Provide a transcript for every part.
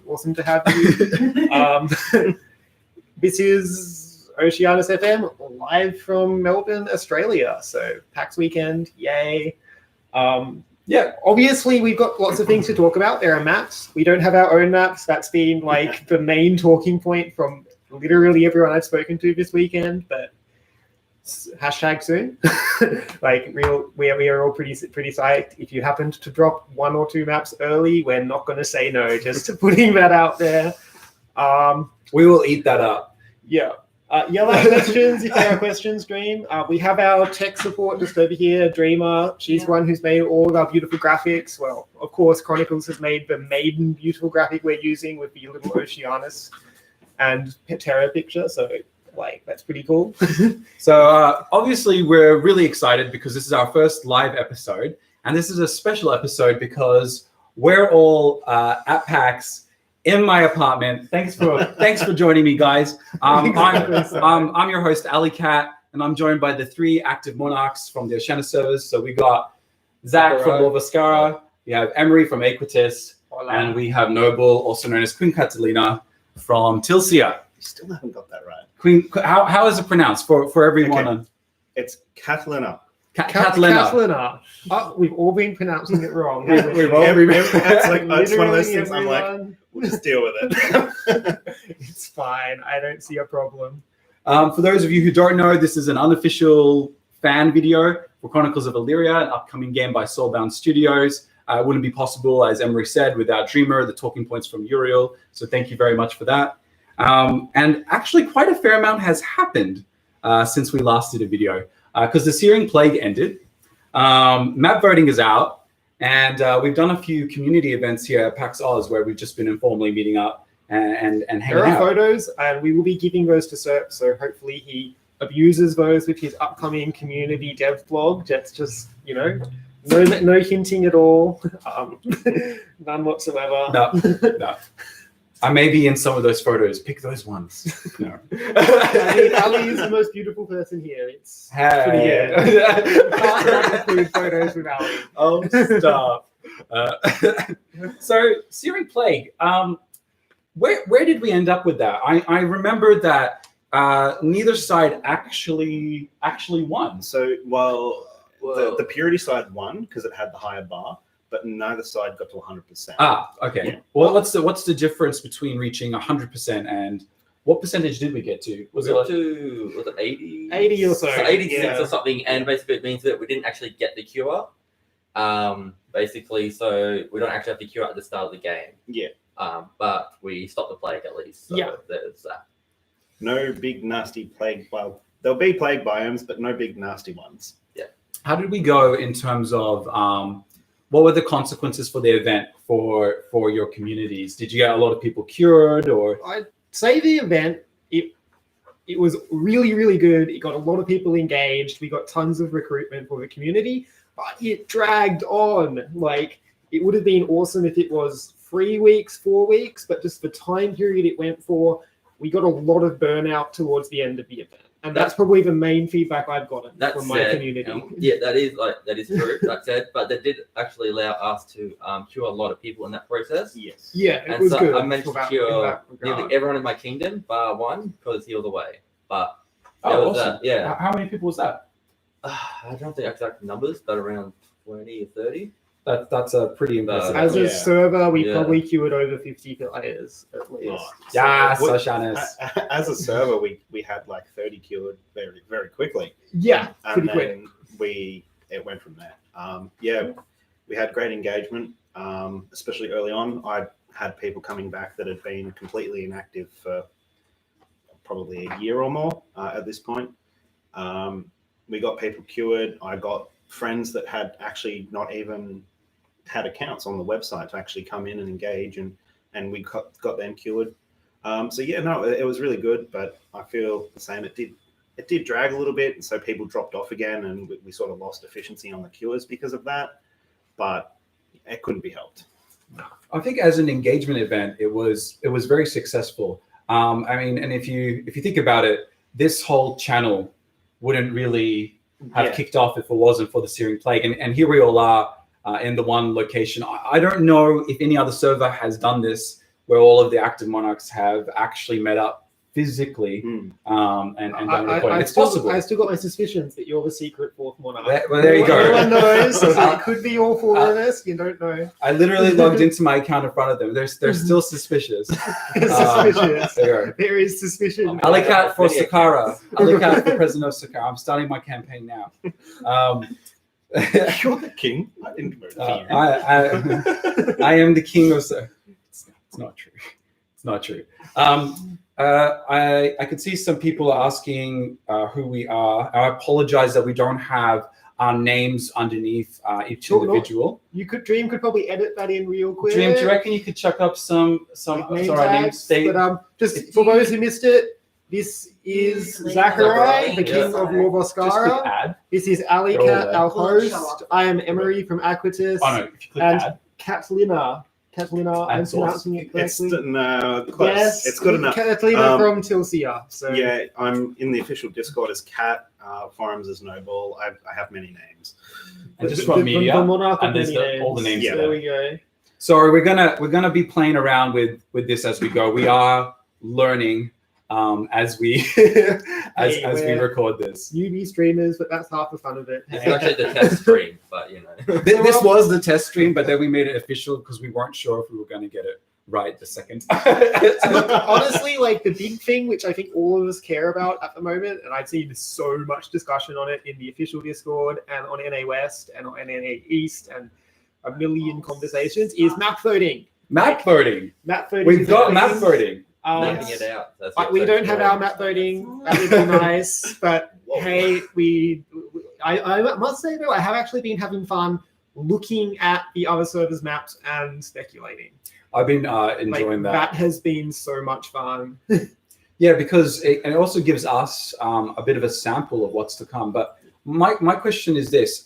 Awesome to have you. This is Oceanus FM live from Melbourne, Australia. So PAX weekend, yay. Yeah, obviously we've got lots of things to talk about. There are maps. We don't have our own maps. That's been like the main talking point from literally everyone I've spoken to this weekend, but hashtag soon. Like we are all pretty psyched. If you happened to drop 1 or 2 maps early, we're not going to say no, just putting that out there. We will eat that up. Yeah. Yell out questions if there are questions, Dream. We have our tech support just over here, Dreamar. She's one who's made all of our beautiful graphics. Well, of course, Chronicles has made the maiden beautiful graphic we're using with the little Oceanus and Terra picture. So, like, that's pretty cool. So, obviously, we're really excited because this is our first live episode. And this is a special episode because we're all at PAX in my apartment. Thanks for joining me, guys. I'm your host, Alleykat, and I'm joined by the 3 active monarchs from the Oceanus servers. So we got Zach from Lor Voskara, we have Emery from Aequitas, and we have Noble, also known as Queen Catalina, from Tylisa. You still haven't got that right. Queen, how is it pronounced for everyone? Okay. It's Catalina. Catalina. Oh, we've all been pronouncing it wrong. We've all it's one of those things I'm like, we'll just deal with it. It's fine. I don't see a problem. For those of you who don't know, this is an unofficial fan video for Chronicles of Illyria, an upcoming game by Soulbound Studios. It wouldn't be possible, as Emery said, without Dreamar, the talking points from Uriel. So thank you very much for that. And actually, quite a fair amount has happened since we last did a video. Because the Searing Plague ended, map voting is out, and we've done a few community events here at PAX AUS where we've just been informally meeting up and hanging out. There are photos, and we will be giving those to Serp, so hopefully he abuses those with his upcoming community dev blog. That's just, you know, no hinting at all, none whatsoever. No. I may be in some of those photos. Pick those ones. No. Ali is the most beautiful person here. It's pretty good. Can't include photos with Ali. Oh, stop. So, Searing Plague. Where did we end up with that? I remember that neither side actually won. So, the purity side won because it had the higher bar, but neither side got to 100%. Okay. Yeah. Well, what's the difference between reaching 100% and what percentage did we get to? Was it 80? 80 or so. 86 or something, and basically it means that we didn't actually get the cure. Basically, so we don't actually have the cure at the start of the game. Yeah. But we stopped the plague at least. So there's that. No big nasty plague. Well, there'll be plague biomes, but no big nasty ones. Yeah. How did we go in terms of what were the consequences for the event for your communities? Did you get a lot of people cured, or? I'd say the event, it was really, really good. It got a lot of people engaged. We got tons of recruitment for the community, but it dragged on. Like, it would have been awesome if it was 3 weeks, 4 weeks, but just the time period it went for, we got a lot of burnout towards the end of the event. And that's probably the main feedback I've gotten from my community. That is true. That said, but they did actually allow us to cure a lot of people in that process. Yes. Yeah, it was good. I managed to cure nearly everyone in my kingdom, bar one, because he was away. But awesome. How many people was that? I don't know the exact numbers, but around 20 or 30. That's a pretty impressive. As a server, we probably cured over 50 players at least. Oceanus. As a server, we had like 30 cured very, very quickly. Yeah, and pretty quick. It went from there. We had great engagement, especially early on. I had people coming back that had been completely inactive for probably a year or more at this point. We got people cured. I got friends that had actually not even had accounts on the website to actually come in and engage, and we got them cured. It was really good, but I feel the same. It did drag a little bit, and so people dropped off again, and we sort of lost efficiency on the cures because of that, but it couldn't be helped. I think as an engagement event, it was very successful. I mean, and if you think about it, this whole channel wouldn't really have kicked off if it wasn't for the Searing Plague. And here we all are in the one location. I don't know if any other server has done this where all of the active monarchs have actually met up physically and done recording. It's possible. I still got my suspicions that you're the secret fourth monarch. Well, there you go. Everyone knows. It could be all four of us. You don't know. I literally logged into my account in front of them. They're still suspicious. Suspicious. There you go. There is suspicion. Alleykat for Sakara. Alleykat for President of Sakara. I'm starting my campaign now. You're the king. I didn't vote for you. I am the king of. It's not true. It's not true. I could see some people are asking who we are. I apologize that we don't have our names underneath each individual. Dream could probably edit that in real quick. Dream, do you reckon you could chuck up some name names? But just for those who missed it, this is Zachary, the king of Lor Voskara. This is Alleykat, our host. I am Emery from Aequitas. Oh no, if you click and add. Catalina, I'm pronouncing it correctly. Close. Yes, It's good enough. Catalina from Tylisa. So Yeah, I'm in the official Discord as Cat, forums as Noble. I have many names. And just from media, the monarch of and there's many all the names. Yeah. There we go. So we're gonna be playing around with this as we go. We are learning as we as we record this. Newbie streamers, but that's half the fun of it. It's actually the test stream, but you know. This was the test stream, but then we made it official because we weren't sure if we were going to get it right the second time. Look, honestly, like the big thing, which I think all of us care about at the moment, and I've seen so much discussion on it in the official Discord and on NA West and on NA East and a million conversations, is map voting. Map voting. Map voting. We've got map voting. Mapping it out. That's We don't have our map voting. That would be nice, but hey, I must say though, I have actually been having fun looking at the other servers' maps and speculating. I've been enjoying that. That has been so much fun. Yeah, because it also gives us a bit of a sample of what's to come. But my question is this: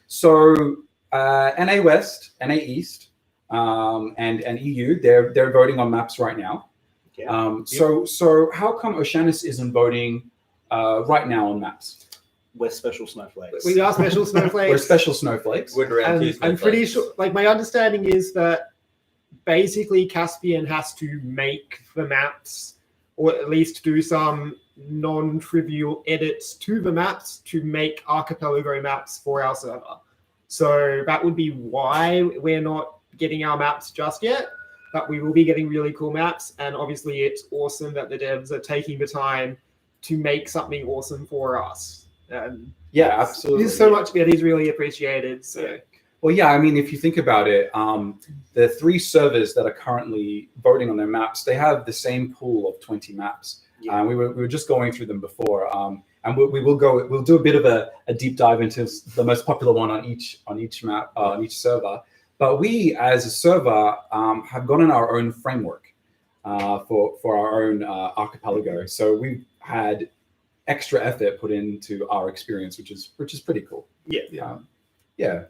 so NA West, NA East, and EU, they're voting on maps right now. Yeah. So how come Oceanus isn't voting right now on maps? We're special snowflakes. We are special snowflakes. We're special snowflakes. We're around two I'm pretty snowflakes. sure, like my understanding is that basically Caspian has to make the maps, or at least do some non-trivial edits to the maps to make archipelago maps for our server. So that would be why we're not getting our maps just yet, but we will be getting really cool maps. And obviously it's awesome that the devs are taking the time to make something awesome for us. Yeah, absolutely. There's so much that is really appreciated. So Well, yeah, I mean, if you think about it, the 3 servers that are currently voting on their maps, they have the same pool of 20 maps. Yeah. We were just going through them before, and we'll do a bit of a deep dive into the most popular one on each map, on each server. But we, as a server, have gotten our own framework for our own archipelago. So we've had extra effort put into our experience, which is pretty cool. Yeah. Yeah.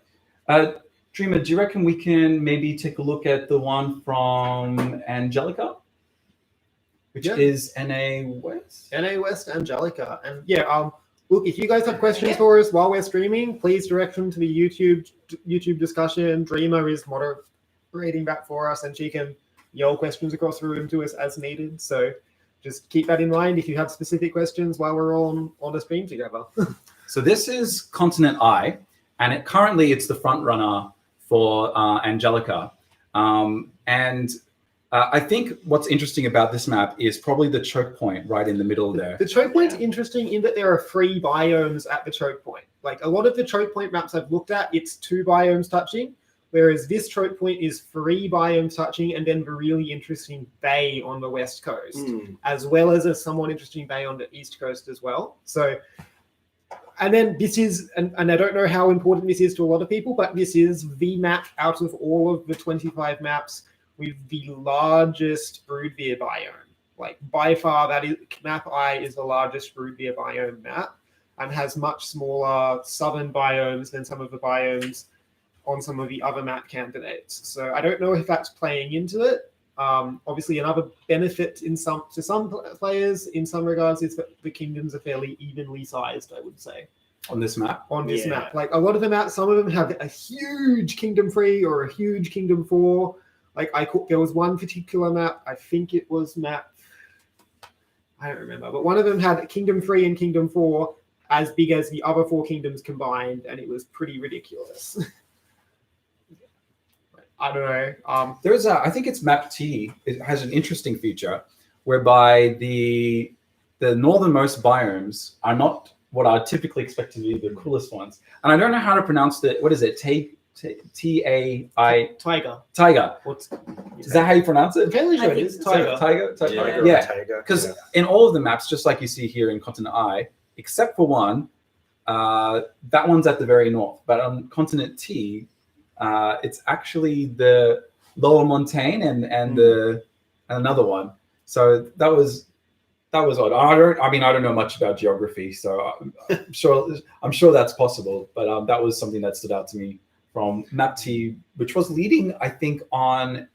Dreamer, do you reckon we can maybe take a look at the one from Angelica, which is NA West? NA West Angelica. And yeah, look, if you guys have questions for us while we're streaming, please direct them to the YouTube discussion. Dreamer is moderating that for us, and she can yell questions across the room to us as needed. So just keep that in mind if you have specific questions while we're on a stream together. So this is Continent I, and currently it's the front runner for Angelica. I think what's interesting about this map is probably the choke point right in the middle there. The choke point's interesting in that there are 3 biomes at the choke point. Like a lot of the choke point maps I've looked at, it's 2 biomes touching, whereas this choke point is 3 biomes touching, and then the really interesting bay on the west coast, as well as a somewhat interesting bay on the east coast as well. So, and then this is, and I don't know how important this is to a lot of people, but this is the map out of all of the 25 maps with the largest broodbeer biome. Like by far, that is map I is the largest broodbeer biome map, and has much smaller southern biomes than some of the biomes on some of the other map candidates. So I don't know if that's playing into it. Obviously, another benefit to some players in some regards is that the kingdoms are fairly evenly sized, I would say. On this map? On this map. Like a lot of the maps, some of them have a huge kingdom 3 or a huge kingdom 4, Like there was one particular map. I think it was map. I don't remember, but one of them had Kingdom 3 and Kingdom 4 as big as the other 4 kingdoms combined, and it was pretty ridiculous. I don't know. There's I think it's map T. It has an interesting feature whereby the northernmost biomes are not what I typically expect to be the coolest ones. And I don't know how to pronounce it. What is it? T-A-I... Tiger. Tiger. Is that how you pronounce it? I'm fairly sure it is Tiger. Tiger? Yeah. Because in all of the maps, just like you see here in Continent I, except for one, that one's at the very north. But on Continent T, it's actually the Lower Montaigne and another one. So that was odd. I don't know much about geography, so I'm sure that's possible. But that was something that stood out to me from Map T, which was leading, I think, on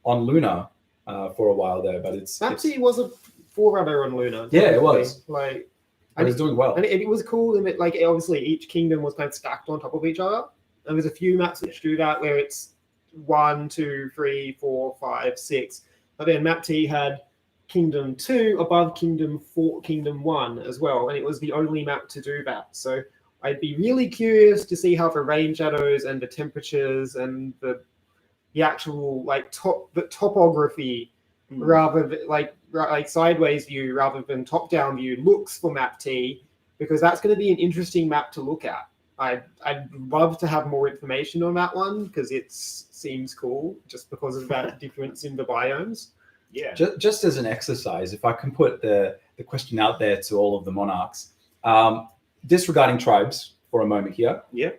Luna for a while there. But Map T was a forerunner on Luna. Yeah, it was. Like, it was doing well, and it was cool in that, like, obviously each kingdom was kind of stacked on top of each other. And there's a few maps which do that where it's 1, 2, 3, 4, 5, 6. But then Map T had Kingdom 2 above Kingdom 4, Kingdom 1 as well, and it was the only map to do that. So I'd be really curious to see how the rain shadows and the temperatures and the actual the topography rather than like sideways view rather than top down view looks for Map T, because that's going to be an interesting map to look at. I'd love to have more information on that one because it seems cool just because of that difference in the biomes. Yeah. Just as an exercise, if I can put the question out there to all of the monarchs, disregarding tribes for a moment here. Yeah.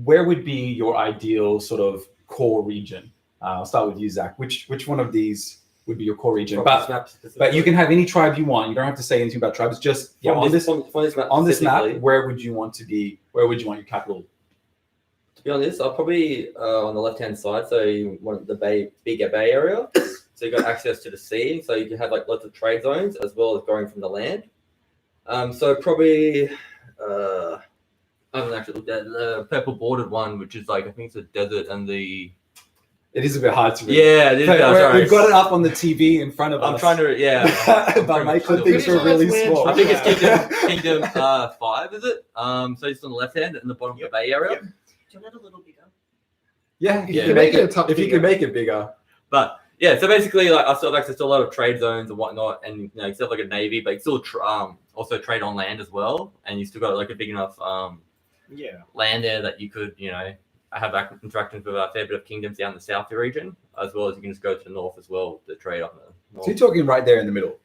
Where would be your ideal sort of core region? I'll start with you, Zach. Which one of these would be your core region? But you can have any tribe you want. You don't have to say anything about tribes. Just on this map, where would you want to be? Where would you want your capital? To be honest, I'll probably on the left-hand side. So you want the bigger bay area. So you got access to the sea. So you can have like lots of trade zones as well as going from the land. So probably I haven't actually looked at the purple bordered one, which is like I think it's a desert and the. It is a bit hard to read. Yeah, it is. We've got it up on the TV in front of us. I'm trying to, but my things are really small. I think it's Kingdom 5, is it? So it's on the left hand and the bottom of the bay area. Do you want it a little bigger? Yeah, if you can make it bigger. But yeah, so basically, like I still have access to a lot of trade zones and whatnot, and you still have like a navy, but you still also trade on land as well, and you still got like a big enough land there that you could have interactions with a fair bit of kingdoms down the south region, as well as you can just go to the north as well to trade on the north. So you're talking right there in the middle.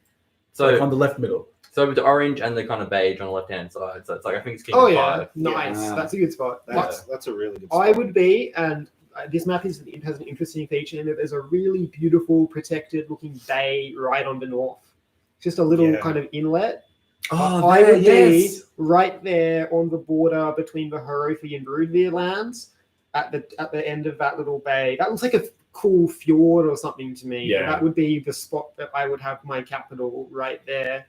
So like on the left middle. So with the orange and the kind of beige on the left hand side. So it's like I think it's Kingdom 5. Nice. Yeah. That's a good spot. That's a really good spot. I would be, and this map has an interesting feature in that there's a really beautiful protected looking bay right on the north. Just a little kind of inlet. I would be right there on the border between the Harothi and Broodveer lands. At the end of that little bay. That looks like a cool fjord or something to me. Yeah. That would be the spot that I would have my capital right there.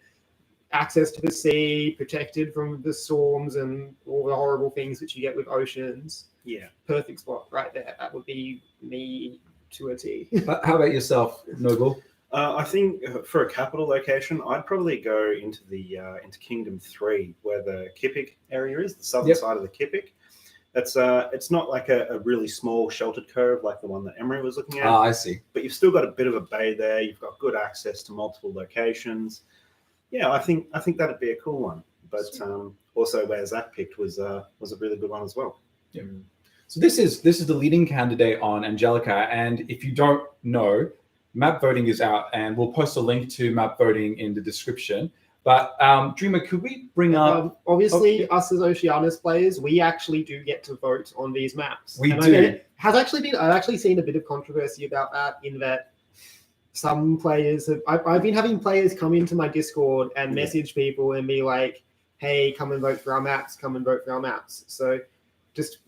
Access to the sea, protected from the storms and all the horrible things that you get with oceans. Yeah. Perfect spot right there. That would be me to a T. How about yourself, Noble? I think for a capital location, I'd probably go into into Kingdom 3, where the Kipik area is, the southern side of the Kipik. That's it's not like a really small sheltered cove like the one that Emery was looking at. I see. But you've still got a bit of a bay there. You've got good access to multiple locations. Yeah, I think that'd be a cool one. But also where Zach picked was a really good one as well. Yeah. So this is the leading candidate on Angelica, and if you don't know, map voting is out, and we'll post a link to map voting in the description. But Dreamar, could we bring up? Obviously, us as Oceanus players, we actually do get to vote on these maps. We do. I've actually seen a bit of controversy about that. In that, some players have. I've been having players come into my Discord and message people and be like, "Hey, come and vote for our maps. Come and vote for our maps." So,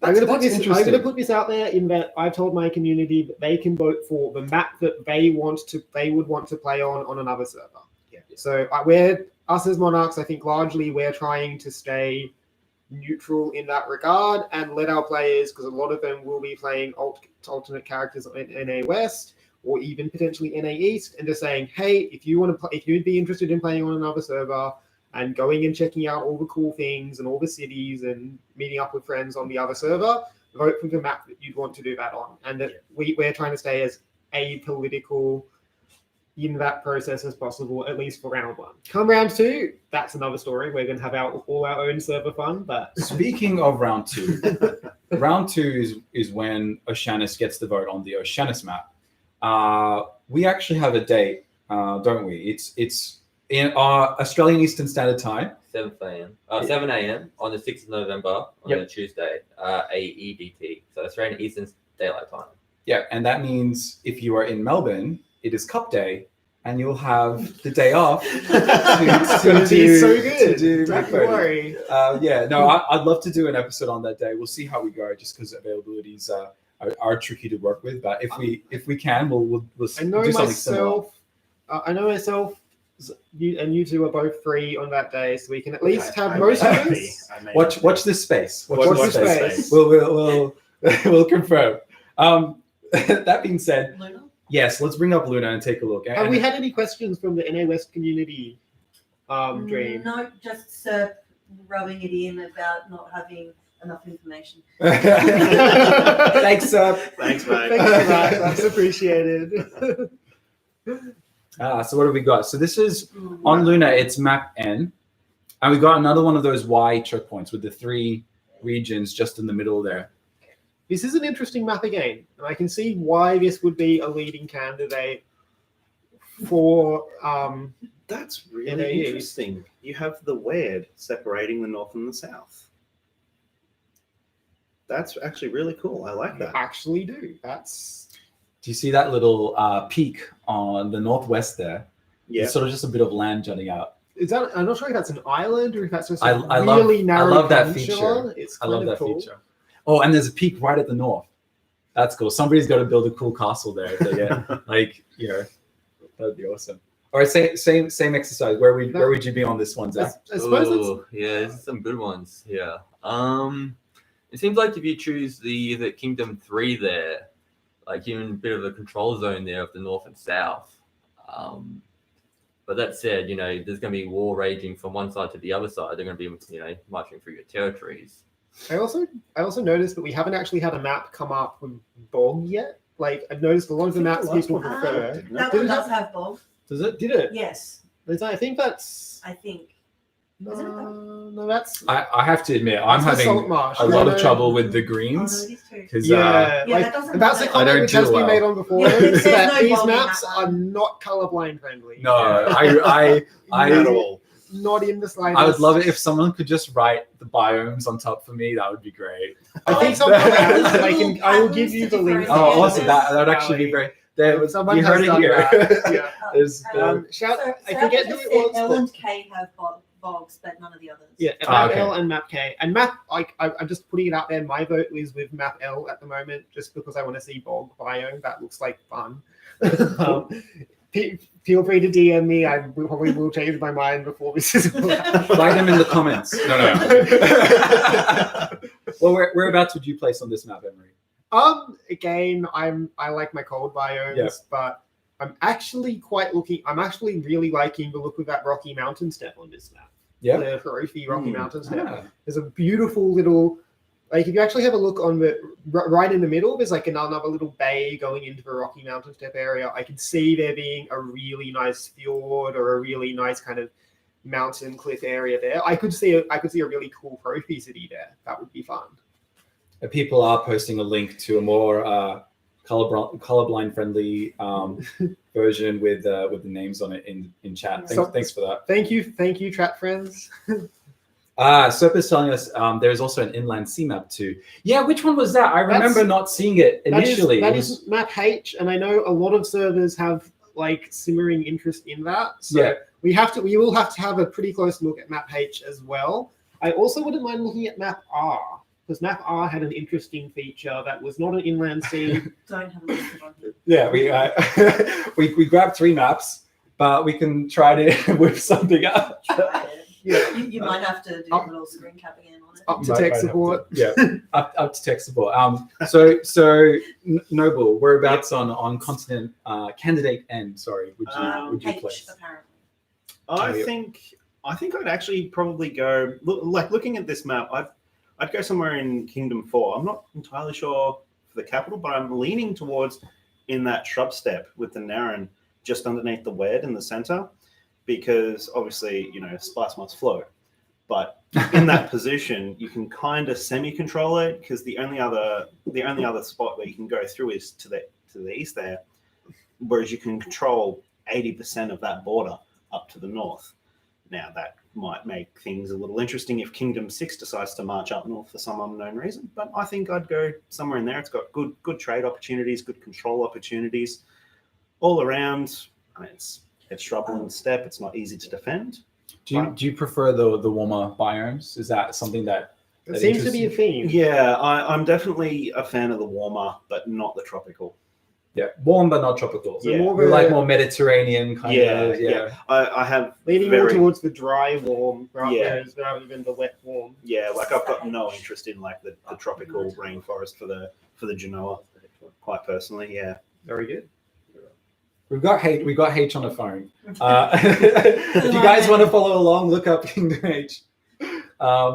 I'm going to put this out there in that I've told my community that they can vote for the map that they would want to play on another server. Yeah. So us as monarchs, I think largely we're trying to stay neutral in that regard and let our players, because a lot of them will be playing alternate characters in NA West or even potentially NA East, and just saying, hey, if you want to play, if you'd be interested in playing on another server and going and checking out all the cool things and all the cities and meeting up with friends on the other server, vote for the map that you'd want to do that on. And that we're trying to stay as apolitical in that process as possible, at least for round 1. Come round 2, that's another story. We're going to have all our own server fun. But speaking of round 2, round 2 is when Oceanus gets the vote on the Oceanus map. We actually have a date, don't we? It's in Australian Eastern Standard Time. 7 a.m. On the 6th of November on a Tuesday, AEDT. So Australian Eastern Daylight Time. Yeah, and that means if you are in Melbourne, it is Cup Day, and you'll have the day off. It's going to be so good. Don't worry. I'd love to do an episode on that day. We'll see how we go, just because availabilities are tricky to work with. But if we can, we'll do something similar. I know myself. You two are both free on that day, so we can at least have most of us. Watch this space. Watch this space. We'll confirm. That being said, Luna? Yes, let's bring up Luna and take a look. Have we had any questions from the NA West community? Dream. No, just rubbing it in about not having enough information. Thanks, Sir. Thanks, mate. Thanks for that. That's appreciated. So what have we got? So this is on Luna, it's map N. And we got another one of those Y choke points with the 3 regions just in the middle there. This is an interesting map again, and I can see why this would be a leading candidate for That's really interesting. You have the weird separating the north and the south. That's actually really cool. I like that. Actually do. Do you see that little peak on the northwest there? Yeah. It's sort of just a bit of land jutting out. I'm not sure if that's an island or if that's just I really narrow. I love that peninsula. feature. It's I love that cool. feature. Oh, and there's a peak right at the north. That's cool. Somebody's got to build a cool castle there. If they get, that'd be awesome. All right, same exercise. Where would you be on this one, Zach? I suppose there's some good ones. Yeah. It seems like if you choose the Kingdom 3 there, like you're in a bit of a control zone there of the north and south. But that said, there's going to be war raging from one side to the other side. They're going to be, marching through your territories. I also noticed that we haven't actually had a map come up with bog yet. Like I've noticed a lot of the maps people prefer. That one does have bog. Does it? Did it? Yes. I think that's. I think. No, that's. I have to admit, I'm having salt marsh. a lot of trouble with the greens. That's a comment which has been made on before. Is that these maps are not colorblind friendly. No, I Not at all. Not in the slightest. I would love it if someone could just write the biomes on top for me. That would be great. I think someone has. I will give you the link. Oh, awesome! That would actually be great. Someone you heard has it here. Yeah. I forget who it was. L and K have bogs, but none of the others. Yeah, map L and map K. And map, I'm just putting it out there. My vote is with map L at the moment, just because I want to see bog biome. That looks like fun. Feel free to DM me. I probably will change my mind before this is all out. Write them in the comments. No. Well, whereabouts would you place on this map, Emery? Again, I like my cold biomes, but I'm actually really liking the look of that Rocky Mountain step on this map. Yeah. The Harufi Rocky Mountain step. There's a beautiful little, if you actually have a look on the right in the middle, there's another little bay going into the Rocky Mountain step area. I can see there being a really nice fjord or a really nice kind of mountain cliff area there. I could see a really cool trophy city there. That would be fun. People are posting a link to a more colorblind friendly version with the names on it in chat. Thanks for that. Thank you, chat friends. Serpa's telling us there's also an inland sea map too. Yeah, which one was that? I remember not seeing it initially. That is map H, and I know a lot of servers have simmering interest in that. So we will have to have a pretty close look at map H as well. I also wouldn't mind looking at map R, because map R had an interesting feature that was not an inland sea. Don't have a list on it. Yeah, we grabbed 3 maps, but we can try to whip something up. Yeah. You might have to do a little screen cap again on it. Up to Might tech have to- support. yeah, up to tech support. Noble, whereabouts on continent candidate N? Sorry, would you H, place? apparently. I think I'd actually probably go looking at this map. I'd go somewhere in Kingdom 4. I'm not entirely sure for the capital, but I'm leaning towards in that shrub step with the Naren just underneath the Wed in the center, because obviously spice must flow. But in that position, you can kind of semi-control it, because the only other spot where you can go through is to the east there, whereas you can control 80% of that border up to the north. Now that might make things a little interesting if Kingdom 6 decides to march up north for some unknown reason, but I think I'd go somewhere in there. It's got good trade opportunities, good control opportunities all around. I mean, it's shrubland and steppe. It's not easy to defend. Do you prefer the warmer biomes? Is that something that It seems to be a interests theme. Yeah, I'm definitely a fan of the warmer, but not the tropical. you? Yeah, warm but not tropical. So Yeah. more We of like a- more Mediterranean kind of. Yeah. I have leaning more towards the dry warm rather than the wet warm. like I've got no interest in like the tropical rainforest for the Genoa, quite personally. Yeah. Very good. We got H on the phone. If you guys want to follow along, look up Kingdom H.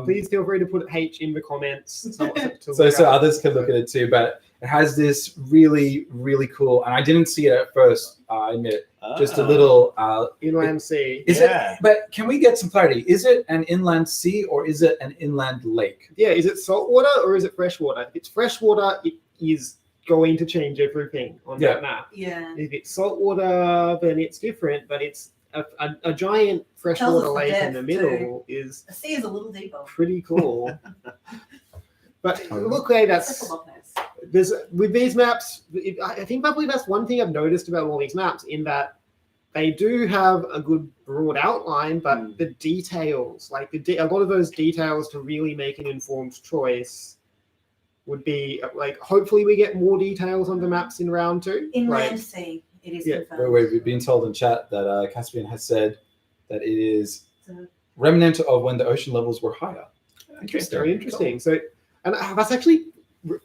Please feel free to put H in the comments. So others can look at it too. But it has this really, really cool, and I didn't see it at first, I admit, just a little Inland sea. is it? But can we get some clarity? Is it an inland sea or is it an inland lake? Yeah, is it saltwater or is it freshwater? If it's freshwater, it is going to change everything on that map. Yeah. If it's saltwater, then it's different, but it's a giant freshwater the lake in the depth, middle is The sea is a little deeper. pretty cool. But look, hey, It's that's like a Loch Ness. there's with these maps. I think probably that's one thing I've noticed about all these maps, in that they do have a good broad outline, but the details, like a lot of those details to really make an informed choice, would be like, hopefully we get more details on the maps in round 2. Inland sea, it is confirmed. We've been told in chat that Caspian has said that it is So- remnant of when the ocean levels were higher. Very interesting. So, and that's actually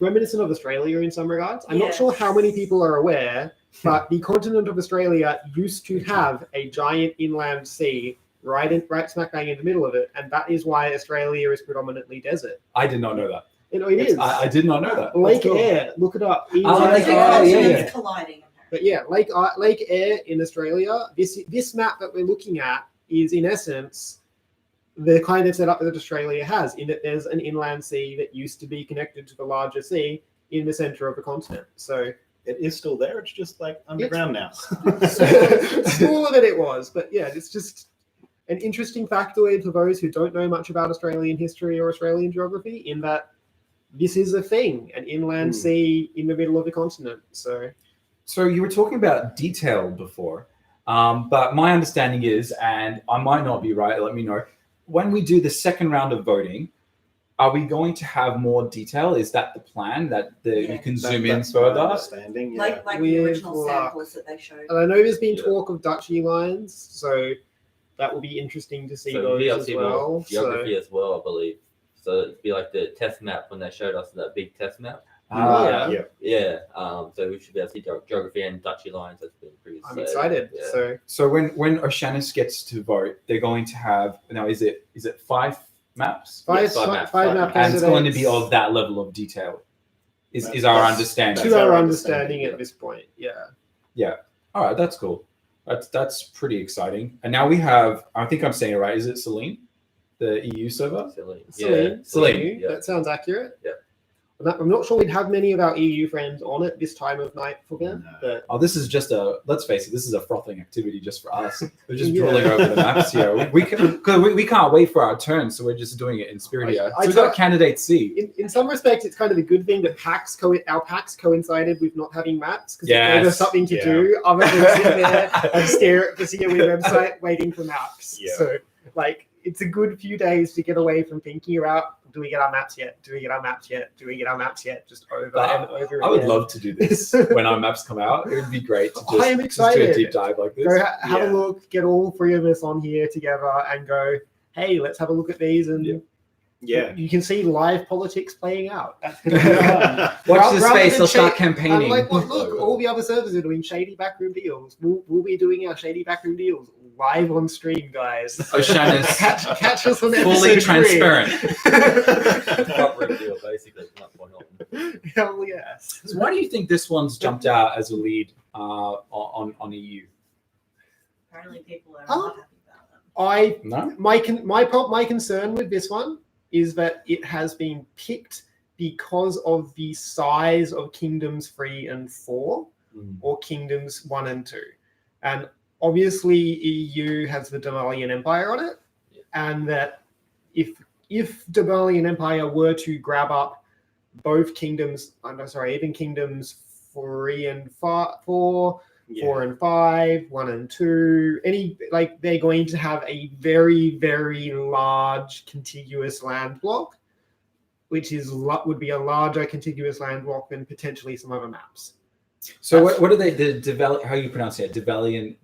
reminiscent of Australia in some regards. I'm not sure how many people are aware, but the continent of Australia used to have a giant inland sea right smack bang in the middle of it, and that is why Australia is predominantly desert. I did not know that. It is. I did not know that. Lake That's cool. Eyre, look it up. Lake The Eyre, continents colliding. But yeah, Lake Eyre in Australia. This map that we're looking at is in essence the kind of setup that Australia has, in that there's an inland sea that used to be connected to the larger sea in the center of the continent. So It is still there. It's just like underground now. smaller than it was, but yeah, it's just an interesting factoid for those who don't know much about Australian history or Australian geography, in that this is a thing, an inland sea in the middle of the continent. So you were talking about detail before, but my understanding is, and I might not be right, let me know, when we do the second round of voting, are we going to have more detail? Is that the plan, that you can zoom in That's my further? understanding, yeah. Like the With original luck. samples that they showed. And I know there's been talk of duchy lines, so that will be interesting to see So those as VLC more well. geography as well, I believe. So it'd be like the test map when they showed us that big test map. Yeah. So we should be able to see geography and duchy lines. That's been pretty. I'm excited. Yeah. So when Oceanus gets to vote, they're going to have, now is it 5 maps? five maps. map And it's going to candidates, be of that level of detail, is our understanding. to our understanding at this point. Yeah. All right, that's cool. That's pretty exciting. And now we have, I think I'm saying it right, is it Celine? The EU server? Celine. Celine. Yeah. That sounds accurate. Yeah. I'm not sure we'd have many of our EU friends on at this time of night for them, but Oh, this is just let's face it, this is a frothing activity just for us. We're just Yeah. drooling over the maps here. We can't wait for our turn, so we're just doing it in spirit here. I So we've got candidate C. in some respects, it's kind of a good thing that our PAX coincided with not having maps, because it gave us something to do other than sit there and stare at the COE website waiting for maps. Yeah. So, it's a good few days to get away from thinking about, do we get our maps yet? Do we get our maps yet? Do we get our maps yet? Just over and over again. I would love to do this when our maps come out. It would be great to I am just do a excited. deep dive like this. Go have a look, get all 3 of us on here together and go, hey, let's have a look at these and Yeah. you can see live politics playing out. That's gonna be fun. Watch this Rather space, than they'll start And campaigning. like, look, all the other servers are doing shady backroom deals. We'll be doing our shady backroom deals live on stream, guys. Oceanus, catch us on fully episode 3. transparent. Proper deal, basically. Not one of them. Hell yes. So why do you think this one's jumped out as a lead on EU? Apparently, people are not happy about them. No? My concern with this one is that it has been picked because of the size of Kingdoms 3 and 4 or Kingdoms 1 and 2. And obviously EU has the Damalian Empire on it, and that if Damalian Empire were to grab up both kingdoms, even Kingdoms 3 and 4, 4 and 5, 1 and 2, they're going to have a very, very large contiguous land block, which would be a larger contiguous land block than potentially some other maps. So what are they? How you pronounce it? Damalian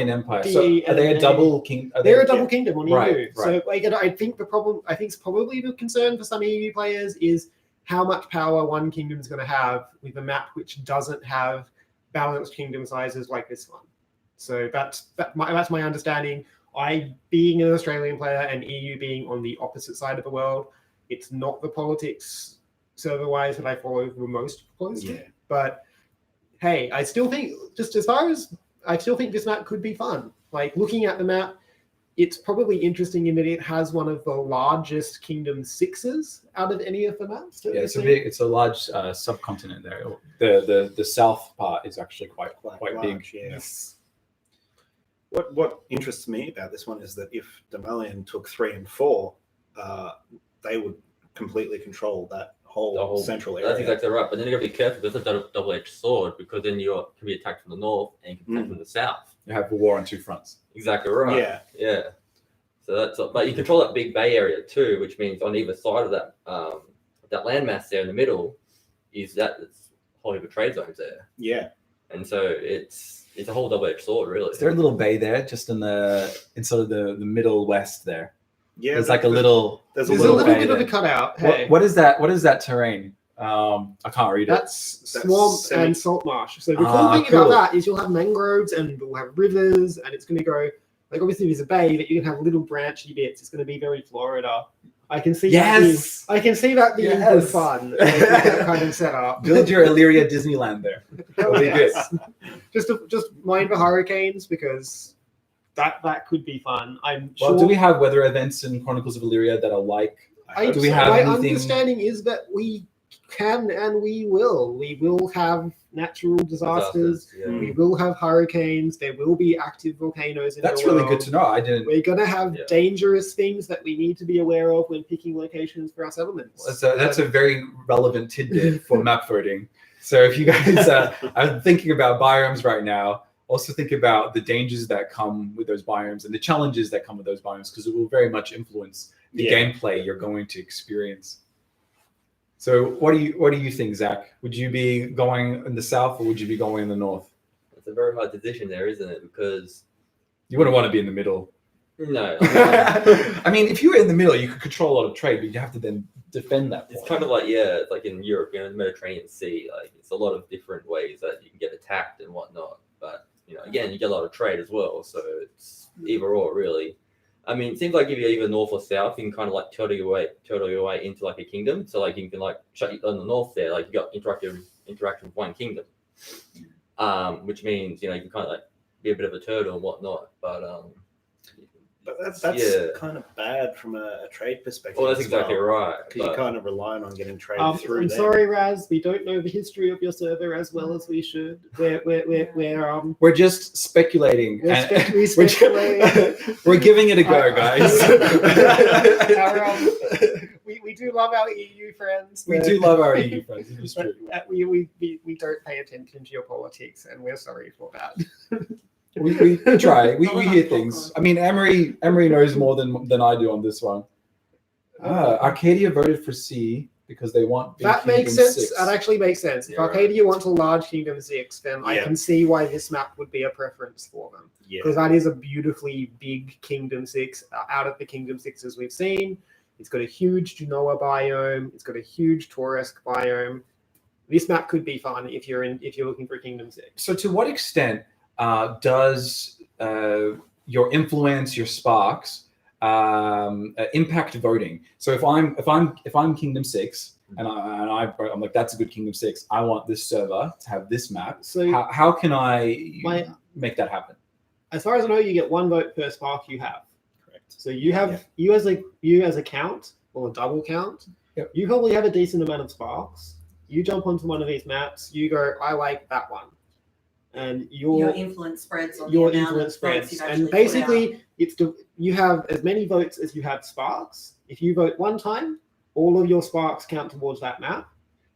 Empire. So are they a double king? They're a double kingdom on EU. Right. So I think it's probably the concern for some EU players is how much power one kingdom is going to have with a map which doesn't have balanced kingdom sizes like this one. So that's my understanding. I, being an Australian player and EU being on the opposite side of the world, it's not the politics server-wise that I follow the most closely. Yeah. But hey, I still think this map could be fun. Like, looking at the map, it's probably interesting in that it has one of the largest Kingdom 6s out of any of the maps. Yeah, it's a large subcontinent there. The south part is actually quite large, big. Yes. What interests me about this one is that if Damalian took 3 and 4, they would completely control that whole central area. That's exactly right. But then you got to be careful. There's a double-edged sword, because then you can be attacked from the north and you can attack from the south. You have a war on two fronts. Exactly right. Yeah. So but you control that big bay area too, which means on either side of that landmass there in the middle it's a whole heap of trade zones there. Yeah. And so it's a whole double-edged sword, really. Is there a little bay there, just in sort of the middle west there? Yeah. There's like a little. There's a little bit of there. a cutout. Hey. What is that? What is that terrain? I can't read it. That's swamp and salt marsh. So the cool thing about that is you'll have mangroves and we'll have rivers, and it's going to go, like, obviously there's a bay, but you can have little branchy bits. It's going to be very Florida. I can see that being good fun. That kind of setup. Build your Illyria Disneyland there. Hell yes. Just mind the hurricanes, because that could be fun. I'm sure. Well, do we have weather events in Chronicles of Illyria that are like? Do we have my anything? understanding is that we can and we will. We will have natural disasters. Yeah. We will have hurricanes. There will be active volcanoes in That's the world. really good to know. I didn't. We're going to have dangerous things that we need to be aware of when picking locations for our settlements. That's a very relevant tidbit for map voting. So if you guys are thinking about biomes right now, also think about the dangers that come with those biomes and the challenges that come with those biomes, because it will very much influence the gameplay you're going to experience. So what do you think, Zach? Would you be going in the south or would you be going in the north? It's a very hard decision there, isn't it? Because you wouldn't want to be in the middle. No. I mean, if you were in the middle, you could control a lot of trade, but you have to then defend that point. It's kind of like, it's like in Europe, the Mediterranean Sea, like it's a lot of different ways that you can get attacked and whatnot. But again, you get a lot of trade as well, so it's either or, really. I mean, it seems like if you're either north or south, you can kind of like turtle your way into like a kingdom. So like you can like shut on the north there, like you got interaction with one kingdom, which means you can kind of like be a bit of a turtle and whatnot. But that's kind of bad from a trade perspective. Well, that's exactly right. Because you're kind of relying on getting trade through. I'm sorry, Raz. We don't know the history of your server as well as we should. We're just speculating. We're speculating. We're giving it a go, guys. We do love our EU friends. We do love our EU friends. It is true. We don't pay attention to your politics, and we're sorry for that. We try. We hear things. I mean, Emery knows more than I do on this one. Arcadia voted for C. because they want big That makes Kingdom sense. 6. That actually makes sense. If Yeah, right. Arcadia wants a large Kingdom 6, then I Yeah. can see why this map would be a preference for them. Yeah. Because that is a beautifully big Kingdom 6 out of the Kingdom 6s we've seen. It's got a huge Genoa biome. It's got a huge Tauresque biome. This map could be fun if you're looking for Kingdom 6. So to what extent does your influence, your sparks, impact voting? So if I'm Kingdom 6 and I'm like, that's a good Kingdom 6, I want this server to have this map. So How can I make that happen? as far as I know, you get 1 vote per spark you have. Correct. So you have you as a count or a double count. Yep. You probably have a decent amount of sparks. You jump onto one of these maps. You go, I like that one, and Your influence spreads on your the amount influence of votes spreads. you've And actually basically, you have as many votes as you have sparks. If you vote 1 time, all of your sparks count towards that map.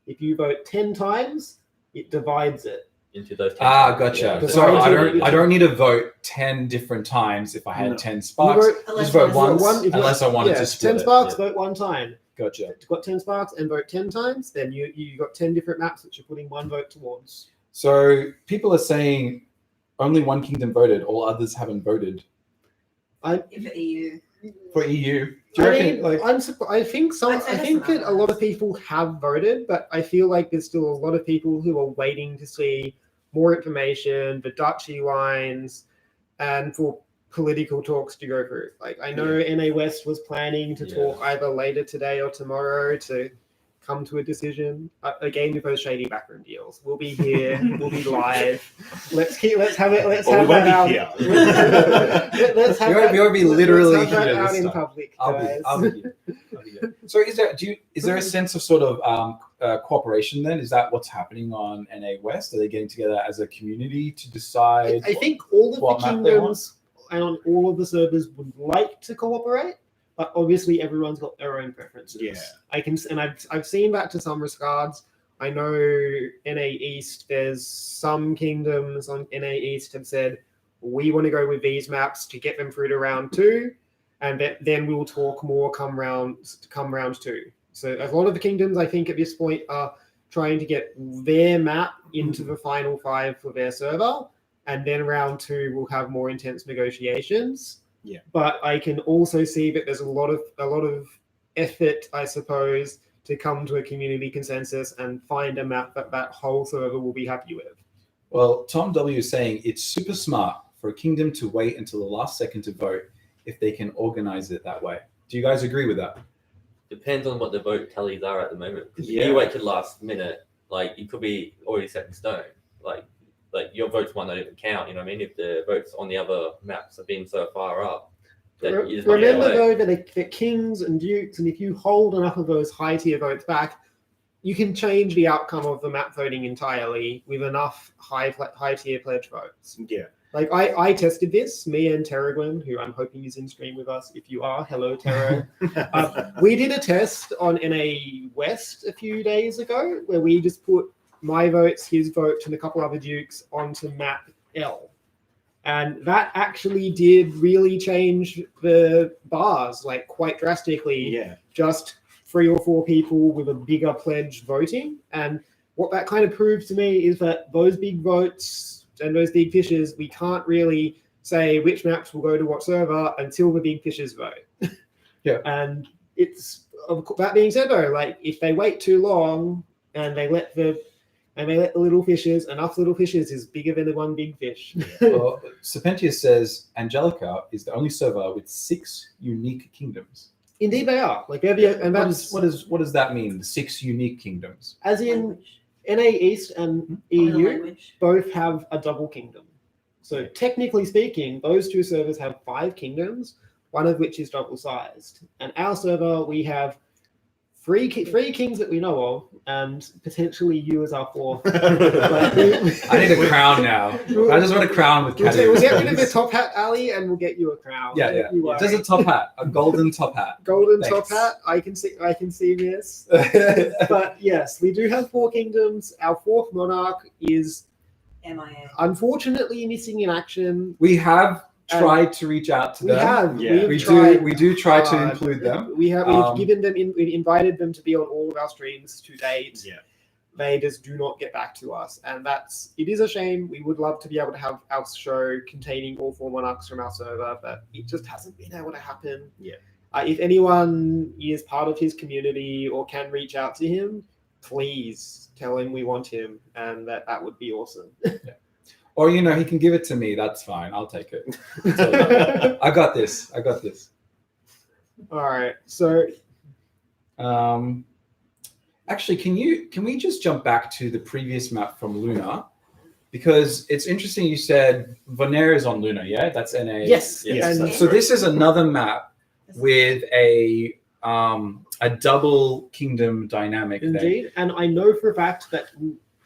If you vote 10 times, it divides it. Into those. Gotcha. Yeah, So I don't need to vote 10 different times if I had No. 10 sparks. Just vote once, unless I wanted to split 10 it. sparks, vote 1 time. Gotcha. If you've got 10 sparks and vote 10 times, then you got 10 different maps that you're putting 1 vote towards. So people are saying only 1 kingdom voted, all others haven't voted If EU. for EU. Do you reckon, I think that a lot of people have voted, but I feel like there's still a lot of people who are waiting to see more information, the Dutchy lines, and for political talks to go through. Like I know NA West was planning to talk either later today or tomorrow to come to a decision. Again, with those shady backroom deals, we'll be here. We'll be live. Let's have it. Let's have that out. Let's have that. You'll be literally let's have that here out this in time. public, I'll guys. be here. So is there a sense of sort of cooperation then? Is that what's happening on NA West? Are they getting together as a community to decide? I think all of what the map they want? kingdoms and on all of the servers would like to cooperate, but obviously everyone's got their own preferences. Yeah. I've seen that to some regards. I know NA East, there's some kingdoms on NA East have said, we want to go with these maps to get them through to round 2, and then we'll talk more come round 2. So a lot of the kingdoms, I think, at this point are trying to get their map into the final 5 for their server, and then round 2 will have more intense negotiations. Yeah. But I can also see that there's a lot of effort, I suppose, to come to a community consensus and find a map that whole server will be happy with. Well, Tom W is saying it's super smart for a kingdom to wait until the last second to vote if they can organize it that way. Do you guys agree with that? Depends on what the vote tallies are at the moment. Because Yeah. if you wait till last minute, like you could be already set in stone. Like your votes might not even count. You know what I mean? If the votes on the other maps have been so far up, that you just might get Remember away. though that the kings and dukes, and if you hold enough of those high tier votes back, you can change the outcome of the map voting entirely with enough high tier pledge votes. Yeah. Like I tested this, me and Terragwin, who I'm hoping is in stream with us. If you are, hello Terra. We did a test on NA West a few days ago where we just put my votes, his vote, and a couple other dukes onto map L. And that actually did really change the bars, like quite drastically. Yeah. Just 3 or 4 people with a bigger pledge voting. And what that kind of proved to me is that those big votes and those big fishes, we can't really say which maps will go to what server until the big fishes vote. Yeah. And it's, that being said though, like if they wait too long and they let the little fishes, enough little fishes is bigger than the one big fish. Well, Serpentius says Angelica is the only server with 6 unique kingdoms. Indeed they are. Like they're the, and that's What does that mean? 6 unique kingdoms. as in NA East and EU both have a double kingdom. So technically speaking, those 2 servers have 5 kingdoms, one of which is double sized. And our server, we have 3 kings that we know of, and potentially you as our 4th. I need a crown now. I just want a crown with We'll cats. get rid of the top hat, Ali, and we'll get you a crown. Yeah, Don't yeah. you worry. Just a top hat, a golden top hat. Golden Thanks. top hat. I can see this. But yes, we do have 4 kingdoms. Our 4th monarch is MIA. unfortunately missing in action. We have tried to reach out to We them. have. Yeah. We do try to hard. include them. We've given them, we've invited them to be on all of our streams to date. Yeah. They just do not get back to us, and it is a shame. We would love to be able to have our show containing all 4 monarchs from our server, but it just hasn't been able to happen. Yeah. If anyone is part of his community or can reach out to him, please tell him we want him, and that would be awesome. Or he can give it to me. That's fine. I'll take it. So, I got this. All right. So actually, can we just jump back to the previous map from Luna? Because it's interesting you said Vonaire is on Luna, yeah? That's NA. yes, Yes. and So this is another map with a double kingdom dynamic there. indeed, and I know for a fact that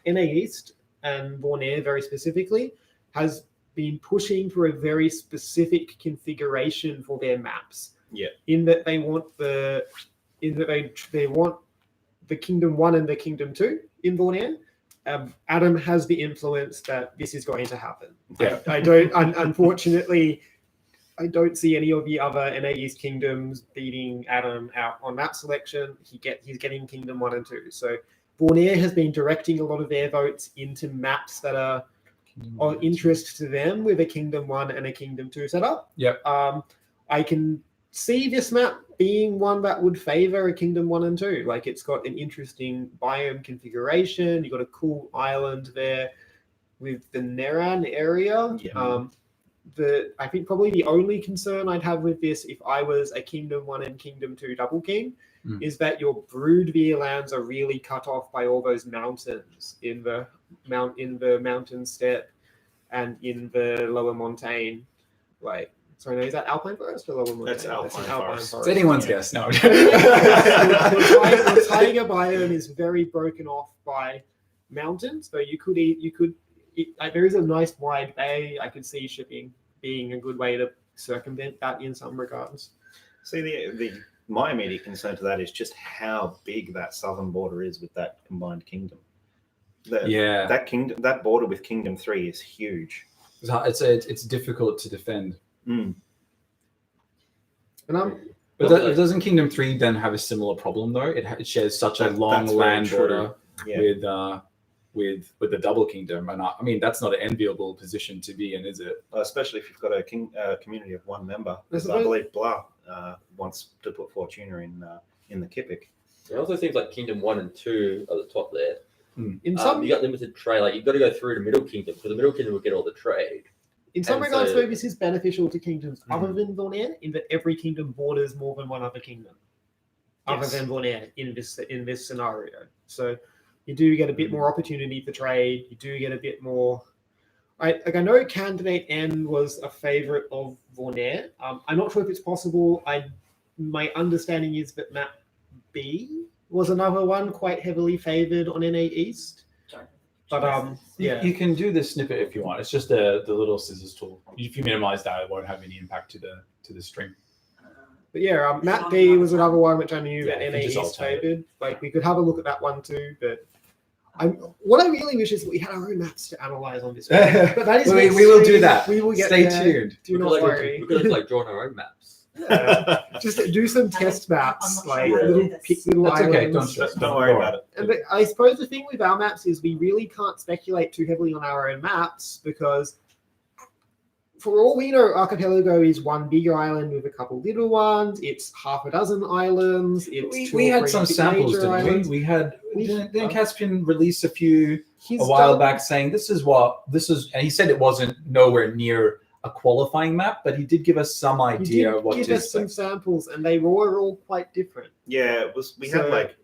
NA East and Vonaire very specifically has been pushing for a very specific configuration for their maps. Yeah. In that they want they want the Kingdom 1 and the Kingdom 2 in Vonaire. Adam has the influence that this is going to happen. Yeah. I don't, unfortunately, I don't see any of the other NA East kingdoms beating Adam out on map selection. He's getting Kingdom 1 and 2. So Vonaire has been directing a lot of their votes into maps that are of interest to them with a Kingdom 1 and a Kingdom 2 setup. Yep. I can see this map being one that would favor a Kingdom 1 and 2. Like, it's got an interesting biome configuration. You've got a cool island there with the Neran area. Yeah. I think probably the only concern I'd have with this, if I was a Kingdom 1 and Kingdom 2 double king, is that your Broodveer lands are really cut off by all those mountains in the mountain steppe and in the lower montane. Like, sorry, no, is that Alpine Forest or lower montane? That's Alpine Forest. It's anyone's guess. No. The taiga biome is very broken off by mountains, so there is a nice wide bay. I could see shipping being a good way to circumvent that in some regards. See, my immediate concern to that is just how big that southern border is with that combined kingdom. That border with Kingdom 3 is huge. It's difficult to defend. Mm. And But doesn't Kingdom 3 then have a similar problem though? It shares such a long that's very land true. border Yeah. with the double kingdom, and I mean that's not an enviable position to be in, is it? Especially if you've got a community of 1 member. That's I believe Blah wants to put Fortuna in the Kipik. It also seems like Kingdom 1 and 2 are the top there. in some You got limited trade. Like, you've got to go through the Middle Kingdom, because the Middle Kingdom will get all the trade. regards, so- though, this is beneficial to kingdoms other than Vonaire, in that every kingdom borders more than one other kingdom, other Yes. than Vonaire in this scenario. So you do get a bit more opportunity for trade. You do get a bit more. I know Candidate N was a favorite of Vonaire. I'm not sure if it's possible. My understanding is that map B was another one quite heavily favored on NA East. But yeah. You can do the snippet if you want. It's just the little scissors tool. If you minimize that, it won't have any impact to the string. But yeah, map B was another one which I knew that Yeah, NA you just East alternate. favored. Like, we could have a look at that one too, but what I really wish is that we had our own maps to analyze on this one. But that is we next will do stream. that. We will get Stay there. tuned. Do not worry. We could have drawn our own maps. Yeah. Just do some test maps, I'm not like sure how to little do this. pick little That's okay. islands. Don't stress. Don't worry about it. And I suppose the thing with our maps is we really can't speculate too heavily on our own maps, because for all we know, Archipelago is one bigger island with a couple little ones. It's half a dozen islands. It's We had 3 some big samples, major didn't islands. we? We had. We- Didn't Caspian release a few He's a while done- back saying this is, and he said it wasn't nowhere near a qualifying map, but he did give us some He idea did of what give to us some expect. samples, and they were all quite different. Yeah, it was. We So- had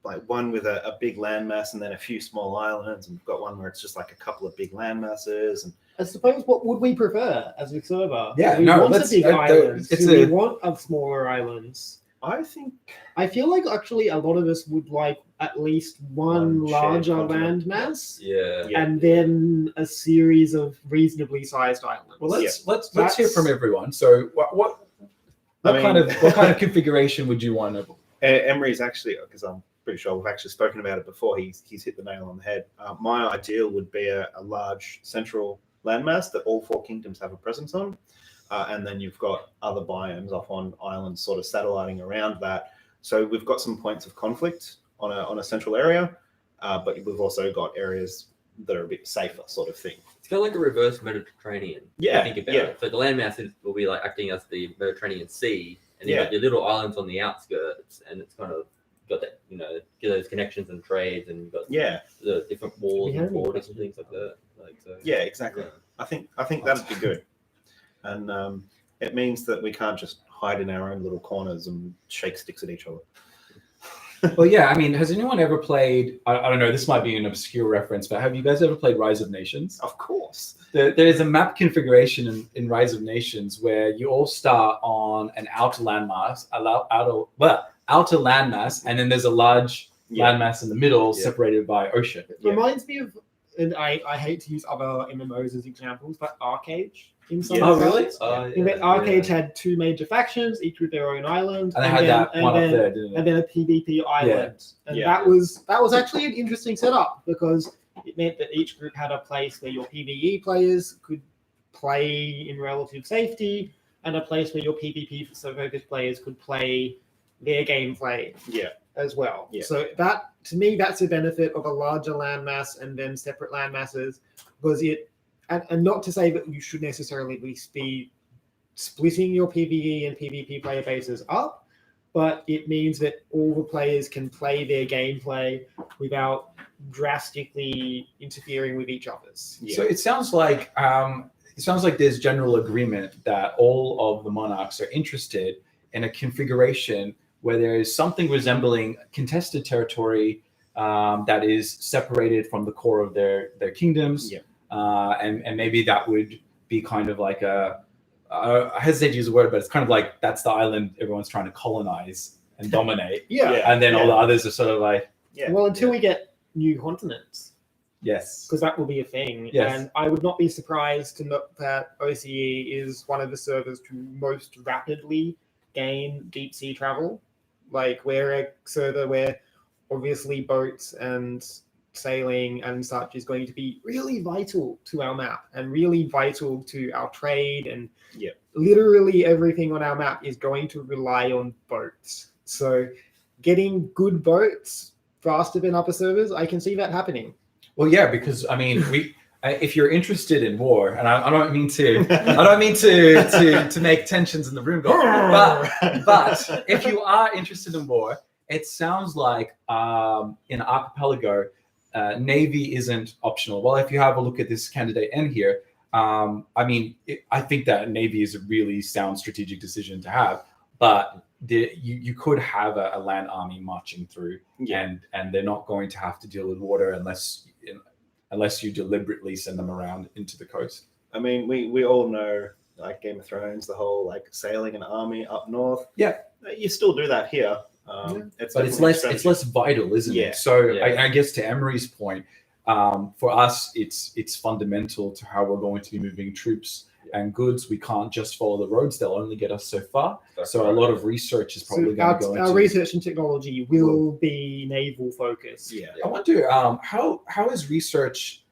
like one with a big landmass and then a few small islands, and we've got one where it's just like a couple of big landmasses. And I suppose, what would we prefer as a server? Yeah, Do we no, want let's- a big islands? it's Do we a- want a smaller islands? I think I feel like actually a lot of us would like at least one One shared larger continent. landmass, Yeah. Yeah. and then a series of reasonably sized islands. Well, let's hear That's- from everyone. So, what I kind mean- of configuration would you want? Emery's actually, because I'm pretty sure we've actually spoken about it before. He's hit the nail on the head. My ideal would be a large central landmass that all 4 kingdoms have a presence on. And then you've got other biomes off on islands sort of satelliting around that. So we've got some points of conflict on a central area, but we've also got areas that are a bit safer, sort of thing. It's kind of like a reverse Mediterranean. Yeah, Think about yeah. it. So the landmass will be like acting as the Mediterranean Sea, and you've Yeah. got your little islands on the outskirts, and it's kind of got that, get those connections and trades, and you've got Yeah, the different walls Yeah. and borders and things like that. yeah, exactly. Yeah. I think that'd be good, and it means that we can't just hide in our own little corners and shake sticks at each other. Well, yeah, I mean, has anyone ever played, I don't know, this might be an obscure reference, but have you guys ever played Rise of Nations? Of course. There is a map configuration in Rise of Nations where you all start on an outer landmass, outer landmass, and then there's a large landmass in the middle separated by ocean. It reminds me of, and I hate to use other MMOs as examples, but Arcade in some Yeah. Oh, really? regards. In that Arcade had 2 major factions, each with their own island, And they had that one up there, didn't and it? then a PvP island. And Yeah. that was actually an interesting setup because it meant that each group had a place where your PvE players could play in relative safety, and a place where your PvP focused players could play their gameplay Yeah. as well. Yeah. So that, to me, that's a benefit of a larger landmass and then separate landmasses, because and not to say that you should necessarily be splitting your PvE and PvP player bases up, but it means that all the players can play their gameplay without drastically interfering with each other's. So it sounds like there's general agreement that all of the monarchs are interested in a configuration where there is something resembling contested territory that is separated from the core of their kingdoms. Yeah. And maybe that would be kind of like I hesitate to use the word, but it's kind of like that's the island everyone's trying to colonize and dominate. Yeah. And then all the others are sort of like, Yeah. Well, until we get new continents, yes. because that will be a thing. Yes. And I would not be surprised to note that OCE is one of the servers to most rapidly gain deep sea travel. Like, we're a server where obviously boats and sailing and such is going to be really vital to our map and really vital to our trade, and literally everything on our map is going to rely on boats. So getting good boats faster than upper servers, I can see that happening. Well, yeah, because I mean, if you're interested in war, and I don't mean to make tensions in the room go, but if you are interested in war, it sounds like in Archipelago, Navy isn't optional. Well, if you have a look at this candidate N here, I mean, I think that Navy is a really sound strategic decision to have, but you could have a land army marching through, and they're not going to have to deal with water unless you deliberately send them around into the coast. I mean, we all know, like Game of Thrones, the whole like sailing an army up north. Yeah. You still do that here. But it's definitely less vital, isn't Yeah. it? So Yeah. I guess to Emery's point, for us, it's fundamental to how we're going to be moving troops and goods. We can't just follow the roads; they'll only get us so far. So a lot of research is probably going to go into. Our research and technology will be naval focused. Yeah. I wonder how is research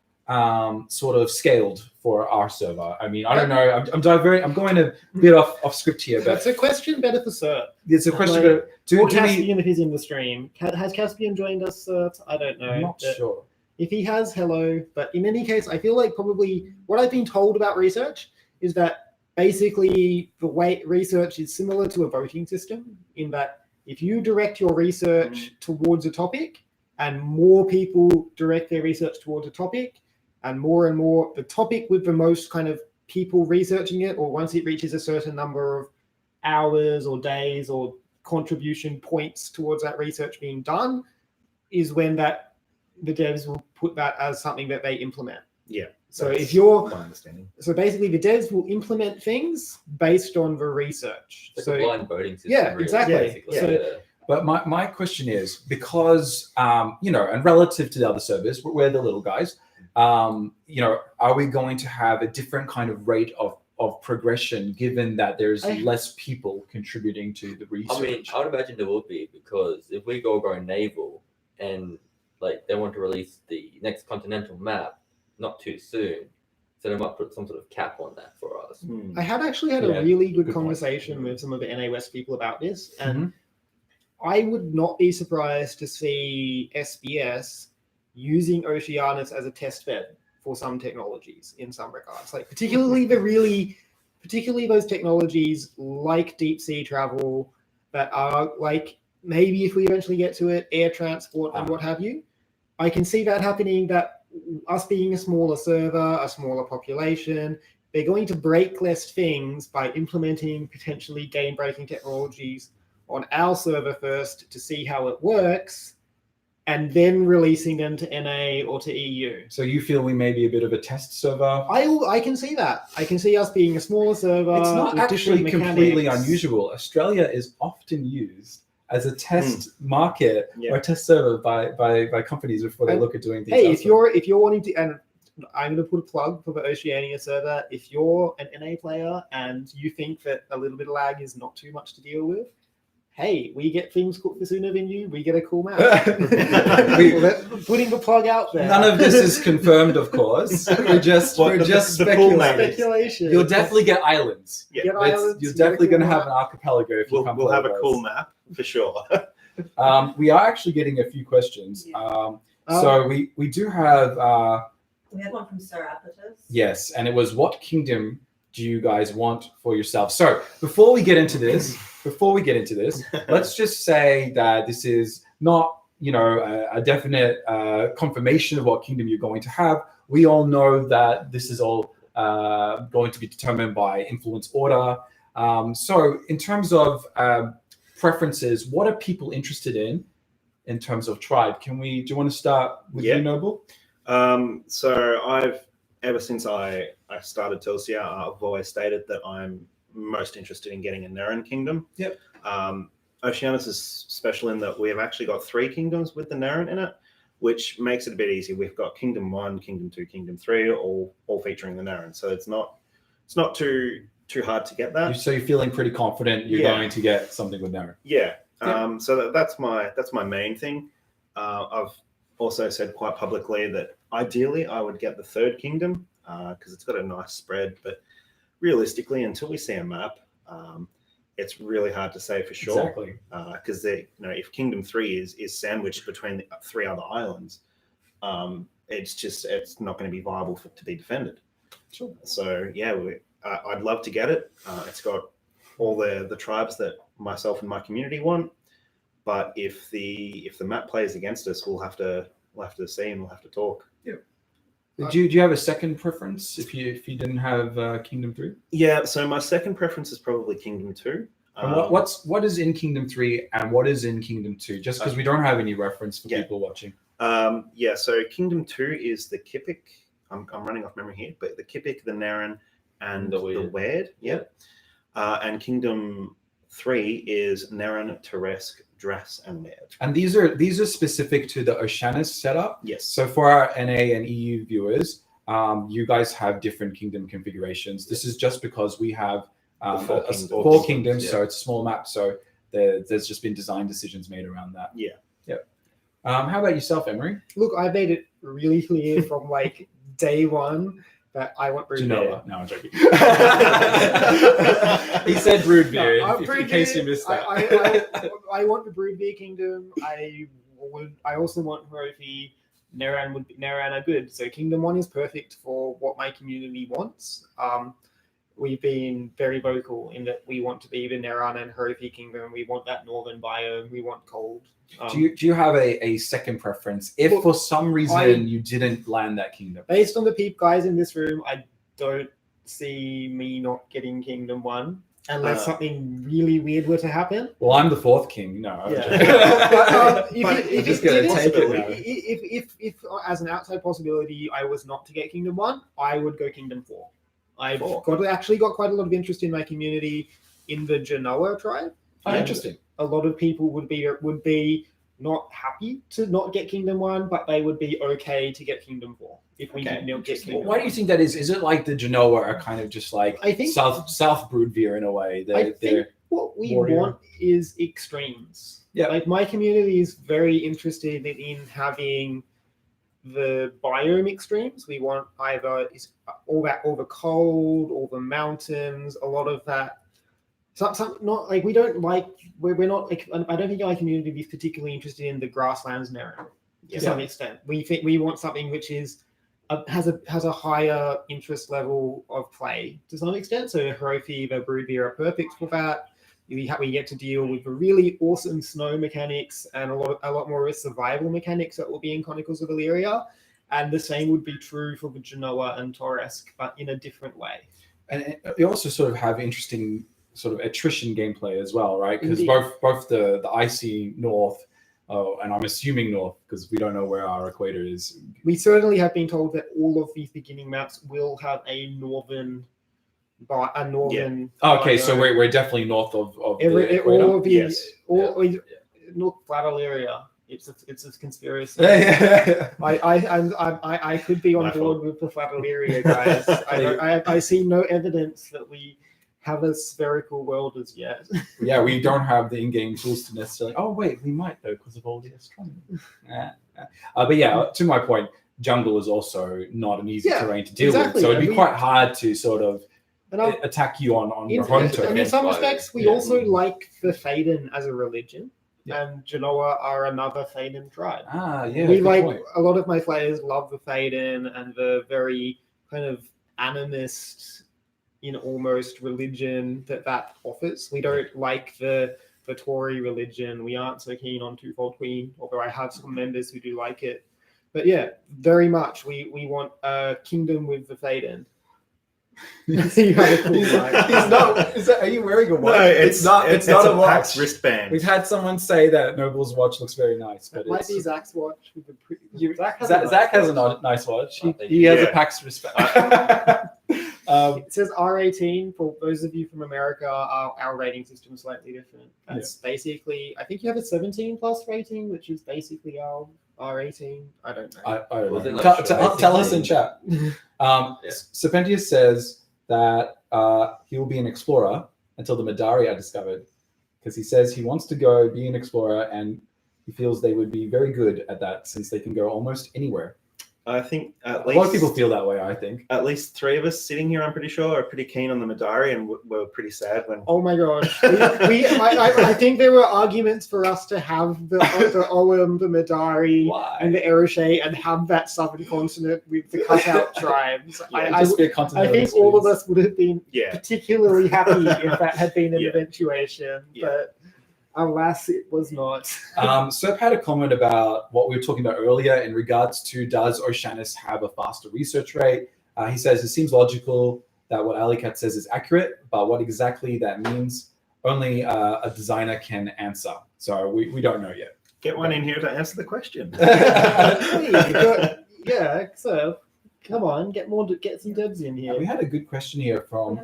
sort of scaled for our server? I mean, I don't know. I'm going a bit off script here, but That's a question better for Sir. it's a question. Like, About, do Or we? Caspian if he's in the stream. Has Caspian joined us, Sir? I don't know. I'm not But sure. if he has, hello. But in any case, I feel like probably what I've been told about research is that basically the way research is similar to a voting system, in that if you direct your research towards a topic and more people direct their research towards a topic, and more the topic with the most kind of people researching it, or once it reaches a certain number of hours or days or contribution points towards that research being done, is when that the devs will put that as something that they implement. Yeah. So That's if you're my understanding. so basically the devs will implement things based on the research. It's So a blind voting system. Yeah, really, exactly. basically. So- Yeah. But my question is, because and relative to the other servers, we're the little guys. Are we going to have a different kind of rate of progression, given that there's less people contributing to the research? I mean, I would imagine there would be, because if we go naval and like they want to release the next continental map not too soon, So they might put some sort of cap on that for us. I had actually had Yeah, a really good good point. conversation with some of the NA West people about this, and I would not be surprised to see SBS using Oceanus as a test bed for some technologies in some regards, like particularly those technologies like deep sea travel that are like, maybe if we eventually get to it, air transport and what have you. I can see that happening, that us being a smaller server, a smaller population, they're going to break less things by implementing potentially game-breaking technologies on our server first to see how it works, and then releasing them to NA or to EU. So you feel we may be a bit of a test server? I can see that. I can see us being a smaller server. It's not with actually different completely mechanics. unusual. Australia is often used as a test market Yeah. or a test server by companies before they And, look at doing things. Hey, elsewhere. if you're wanting to, and I'm going to put a plug for the Oceania server. If you're an NA player and you think that a little bit of lag is not too much to deal with, hey, we get things cooked for sooner than you. We get a cool map. Putting the plug out there. None of this is confirmed, of course. We're just Well, the speculating. cool map is- speculation. You'll definitely get islands. Yeah. Get It's- islands, you're get a definitely cool going to have map. an archipelago if you come We'll play have a with cool us. map for sure. We are actually getting a few questions. So we do have We had one from Sir Aequitas. yes, and it was, what kingdom do you guys want for yourself? So before we get into this, let's just say that this is not, a definite confirmation of what kingdom you're going to have. We all know that this is all going to be determined by influence order. So in terms of preferences, what are people interested in terms of tribe? Do you want to start with you, Noble? So I've, ever since I started Tylisa, I've always stated that I'm most interested in getting a Neran kingdom. Yep. Oceanus is special in that we have actually got 3 kingdoms with the Neran in it, which makes it a bit easier. We've got Kingdom 1, Kingdom 2, Kingdom 3, all featuring the Neran. So it's not too hard to get that. So you're feeling pretty confident you're going to get something with Neran? Yeah. So that's my main thing. I've also said quite publicly that ideally I would get the 3rd kingdom because it's got a nice spread, but realistically, until we see a map, it's really hard to say for sure. Exactly. Because if Kingdom 3 is sandwiched between the 3 other islands, it's not going to be viable to be defended. Sure. So yeah, I'd love to get it. It's got all the tribes that myself and my community want. But if the map plays against us, we'll have to see and we'll have to talk. Yeah. Do you have a second preference if you didn't have Kingdom 3? Yeah. So my second preference is probably Kingdom 2. And what is in Kingdom 3 and what is in Kingdom 2? Just because we don't have any reference for people watching. So Kingdom 2 is the Kipik. I'm running off memory here, but the Kipik, the Neran, and the Weird. Yep. And Kingdom 3 is Neran, Teresk, Drass, and Weird. And these are specific to the Oceanus setup. Yes. So for our NA and EU viewers, you guys have different kingdom configurations. This is just because we have four kingdoms, so it's a small map. So there's just been design decisions made around that. Yeah. Yep. How about yourself, Emery? Look, I made it really clear from like day one that I want brood beer. Genoa. No, I'm joking. He said brood beer. In case you missed that. I want the brood beer kingdom. I also want Herothi. Neran are good. So Kingdom 1 is perfect for what my community wants. We've been very vocal in that we want to be the Neran and Herothi kingdom. We want that northern biome. We want cold. Do you have a second preference if for some reason you didn't land that kingdom? Based on the guys in this room, I don't see me not getting Kingdom 1 unless something really weird were to happen. Well, I'm the 4th king. No. If as an outside possibility I was not to get Kingdom 1, I would go Kingdom 4. I've actually got quite a lot of interest in my community in the Genoa tribe. Interesting. A lot of people would be not happy to not get Kingdom 1, but they would be okay to get Kingdom 4 if we didn't get Kingdom 1. Why do you think that is? Is it like the Genoa are kind of just like South Broodveer in a way? I think what we want is extremes. Yeah. Like my community is very interested in having the biome extremes. We want either all the cold, all the mountains, a lot of that. Some not like we don't like we're not like I don't think our community is particularly interested in the grasslands narrative to some extent. We think we want something which is has a higher interest level of play to some extent. So Hero Fever, Broodbeer are perfect for that. We get to deal with the really awesome snow mechanics and a lot more survival mechanics that will be in Chronicles of Illyria, and the same would be true for the Genoa and Torresk, but in a different way. And you also sort of have interesting sort of attrition gameplay as well, right? Because both the icy north, and I'm assuming north because we don't know where our equator is. We certainly have been told that all of these beginning maps will have a northern. Okay, so we're definitely north of the equator. All of the Yes. North flat area. It's a conspiracy. Yeah. I could be on My board fault. with the flat area, guys. I see no evidence that we have a spherical world as yet. Yeah, we don't have the in-game tools to necessarily. Oh wait, we might though because of all the astronomy. But yeah, to my point, jungle is also not an easy terrain to deal exactly. with, so it'd be And quite hard to sort of And attack you on your in, home and turn. in some respects, we Yeah. also like the Thaden as a religion, Yeah. and Genoa are another Thaden tribe. Yeah, We good like point. a lot of my players love the Thaden and the very kind of animist, almost religion that offers. We don't like the Tory religion. We aren't so keen on Twofold Queen, although I have some members who do like it. But yeah, very much we want a kingdom with the Thaden. You have a cool vibe. He's not. Are you wearing a watch? No, it's not a PAX watch. wristband. We've had someone say that Noble's watch looks very nice, but It might it's, be Zach's watch with the Zach has a nice watch. I think He has a yeah. PAX respect. It says R18 for those of you from America. Our rating system is slightly different. That's basically, I think you have a 17 plus rating, which is basically our R18. I don't know. I don't Was know. it like Tell us in chat. Yeah. Serpentius says that he will be an explorer until the Madari are discovered, because he says he wants to go be an explorer, and he feels they would be very good at that since they can go almost anywhere. I think A lot of people feel that way, I think. at least 3 of us sitting here, I'm pretty sure, are pretty keen on the Madari, and we're pretty sad when. Oh my gosh. I think there were arguments for us to have the Olam, the Madari, Why? and the Erishe, and have that southern continent with the cutout tribes. Yeah, just be a I continental think all of experience. us would have been Yeah, particularly happy if that had been an Yeah. eventuation, Yeah. but alas, it was not. Serp had a comment about what we were talking about earlier in regards to does Oceanus have a faster research rate? He says it seems logical that what Alleykat says is accurate, but what exactly that means, only a designer can answer. So we don't know yet. get one in here to answer the question. Yeah, so come on, get some devs in here. We had a good question here from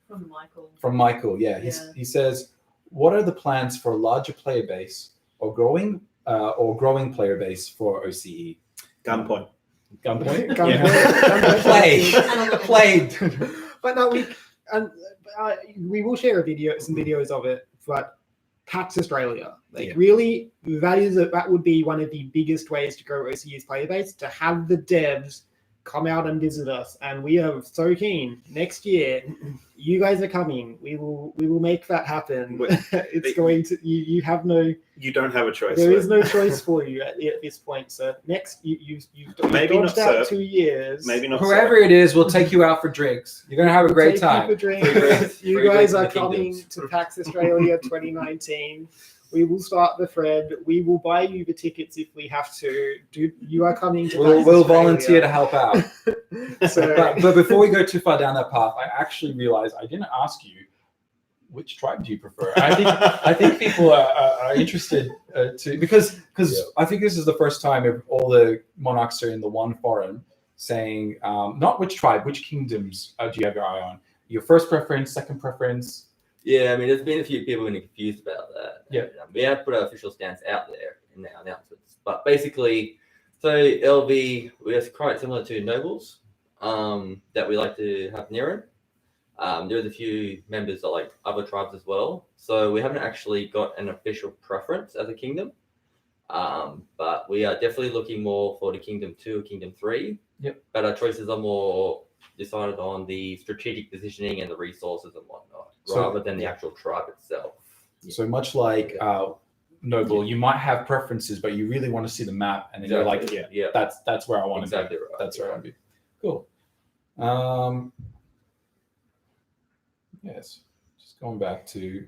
From Michael. Michael. Yeah, Yeah. he says, what are the plans for a larger player base or growing player base for OCE? Gunpoint. Gunpoint? Gunpoint. Played. But no, we will share some videos of it. But PAX Australia, really, that would be one of the biggest ways to grow OCE's player base, to have the devs come out and visit us, and we are so keen. Next year, you guys are coming. We will make that happen. It's going to. You have no. You don't have a choice. There is no choice for you at this point. So next, you've Maybe dodged not out Sir. 2 years. Maybe not. Whoever it is, we'll take you out for drinks. You're gonna have a We'll great take you time. for drinks. Free drinks. You Free guys drinks in are the coming kingdoms. to PAX Australia 2019. We will start the thread. We will buy you the tickets if we have to. You are coming to PAX We'll Australia. volunteer to help out. So, but before we go too far down that path, I actually realized I didn't ask you which tribe do you prefer. I think people are interested because I think this is the first time all the monarchs are in the one forum saying not which tribe, which kingdoms do you have your eye on? Your first preference, second preference. Yeah, I mean, there's been a few people being confused about that. Yeah. And, we have put our official stance out there in our announcements. But basically, so LV, we're quite similar to nobles that we like to have near. There's a few members that like other tribes as well. So we haven't actually got an official preference as a kingdom. But we are definitely looking more for the Kingdom 2, Kingdom 3. Yep. But our choices are more decided on the strategic positioning and the resources and whatnot, rather than the actual tribe itself. So much like Noble, you might have preferences, but you really want to see the map, and then you're like, yeah, that's where I want to be. exactly right. That's where I want to be. Cool. Yes. Just going back to.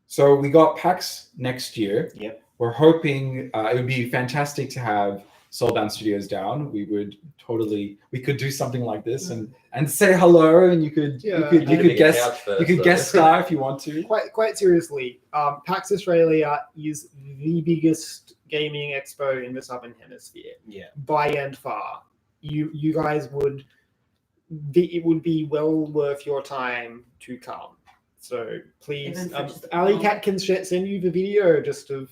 So we got PAX next year. Yep. We're hoping it would be fantastic to have Soulbound Studios down. We could do something like this and say hello, and you could guest star if you want to. Quite seriously, PAX Australia is the biggest gaming expo in the Southern Hemisphere. Yeah. By and far. You guys it would be well worth your time to come. So please, Even for just a Alleykat can send you the video just of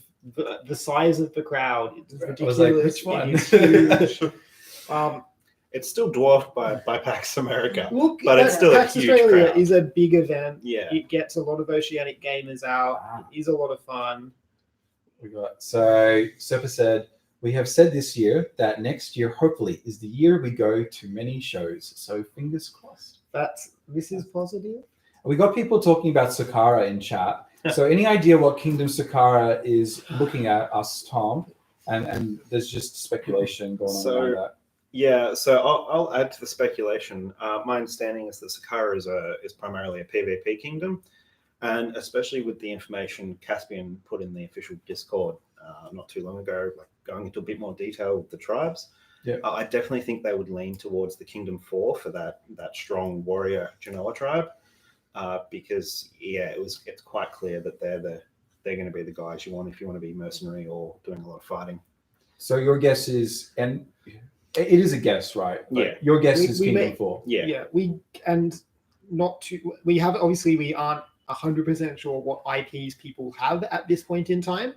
the size of the crowd. It's I ridiculous. was like, which one? It is huge. It's still dwarfed by PAX America. Look, But it's still a PAX huge Australia crowd. is a big event. Yeah. It gets a lot of Oceanic gamers out. Wow. It is a lot of fun. We got so Sepa said, we have said this year that next year hopefully is the year we go to many shows. So fingers crossed. This is positive. We got people talking about Sakara in chat. So any idea what Kingdom Sakara is looking at us, Tom? And there's just speculation going on around that. Yeah, so I'll add to the speculation. My understanding is that Sakara is primarily a PvP kingdom, and especially with the information Caspian put in the official Discord not too long ago, like going into a bit more detail with the tribes. Yeah. I definitely think they would lean towards the Kingdom 4 for that strong warrior Genoa tribe, because it's quite clear that they're going to be the guys you want if you want to be mercenary or doing a lot of fighting. So your guess is, and it is a guess, right? But Yeah. your guess is We Kingdom may- 4. Yeah. We aren't 100% sure what IPs people have at this point in time,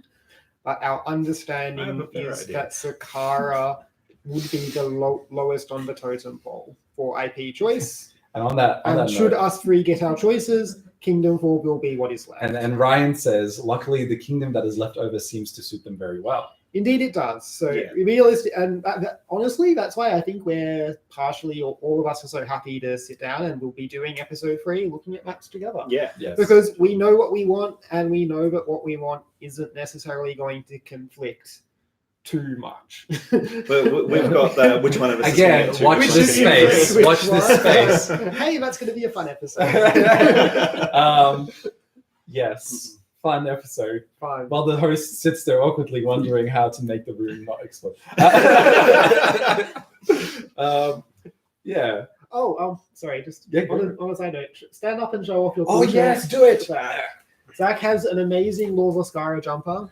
but our I have understanding a fair is idea. that Sakara would be the lowest on the totem pole for IP choice. And on that Should note, us three get our choices, Kingdom 4 will be what is left. and Ryan says, luckily the kingdom that is left over seems to suit them very well. Indeed, it does. So Yeah. realistic, and honestly, that's why I think we're partially, or all of us are so happy to sit down, and we'll be doing episode 3, looking at maps together. Yeah. Yes. Because we know what we want, and we know that what we want isn't necessarily going to conflict too much. But we've got the which one of us Again, is going to watch which this is space. going to- Watch this space. Hey, that's going to be a fun episode. Yes. Fun episode. Fine. While the host sits there awkwardly wondering how to make the room not explode. Yeah. Sorry, just Yeah, on a side note, stand up and show off your Oh, cool shirt. yes, do it. Zach has an amazing Lor Voskara jumper.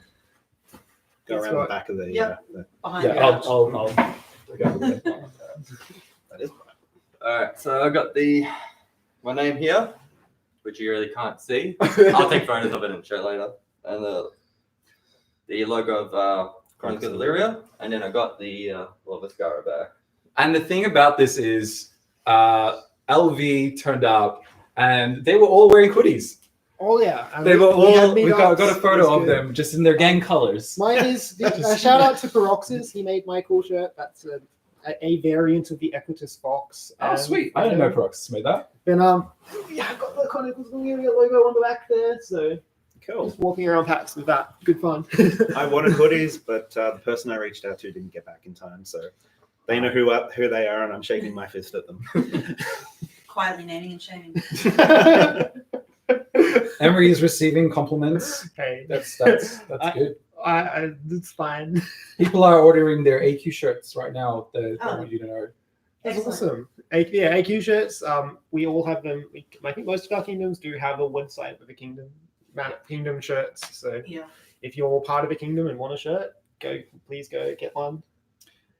Go It's around got- the back of the. Yep. Behind Yeah, you. I'll go with it. That is. All right, so I got my name here, which you really can't see. I'll take photos of it and show it later. And the logo of Chronicles of Illyria, and then I got the Lor Voskara back. And the thing about this is LV turned up and they were all wearing hoodies. Oh yeah, and They were all, we we got a It photo was of good. them just in their gang colors. Mine is shout out to Peroxis. He made my cool shirt. That's a variant of the Aequitas Fox. Oh, And, sweet. I didn't know Prox made that. Then yeah, I got the Chronicles of Illyria logo on the back there. So Cool. just walking around PAX with that, good fun. I wanted hoodies, but the person I reached out to didn't get back in time, so they know who they are, and I'm shaking my fist at them. Quietly naming and shaming. Emery is receiving compliments. Hey, That's good. it's fine. People are ordering their AQ shirts right now. They Oh. want you to know. That's Excellent. awesome. Yeah, AQ shirts. We all have them. I think most of our kingdoms do have a website with the kingdom shirts. So Yeah. if you're part of a kingdom and want a shirt, please go get one.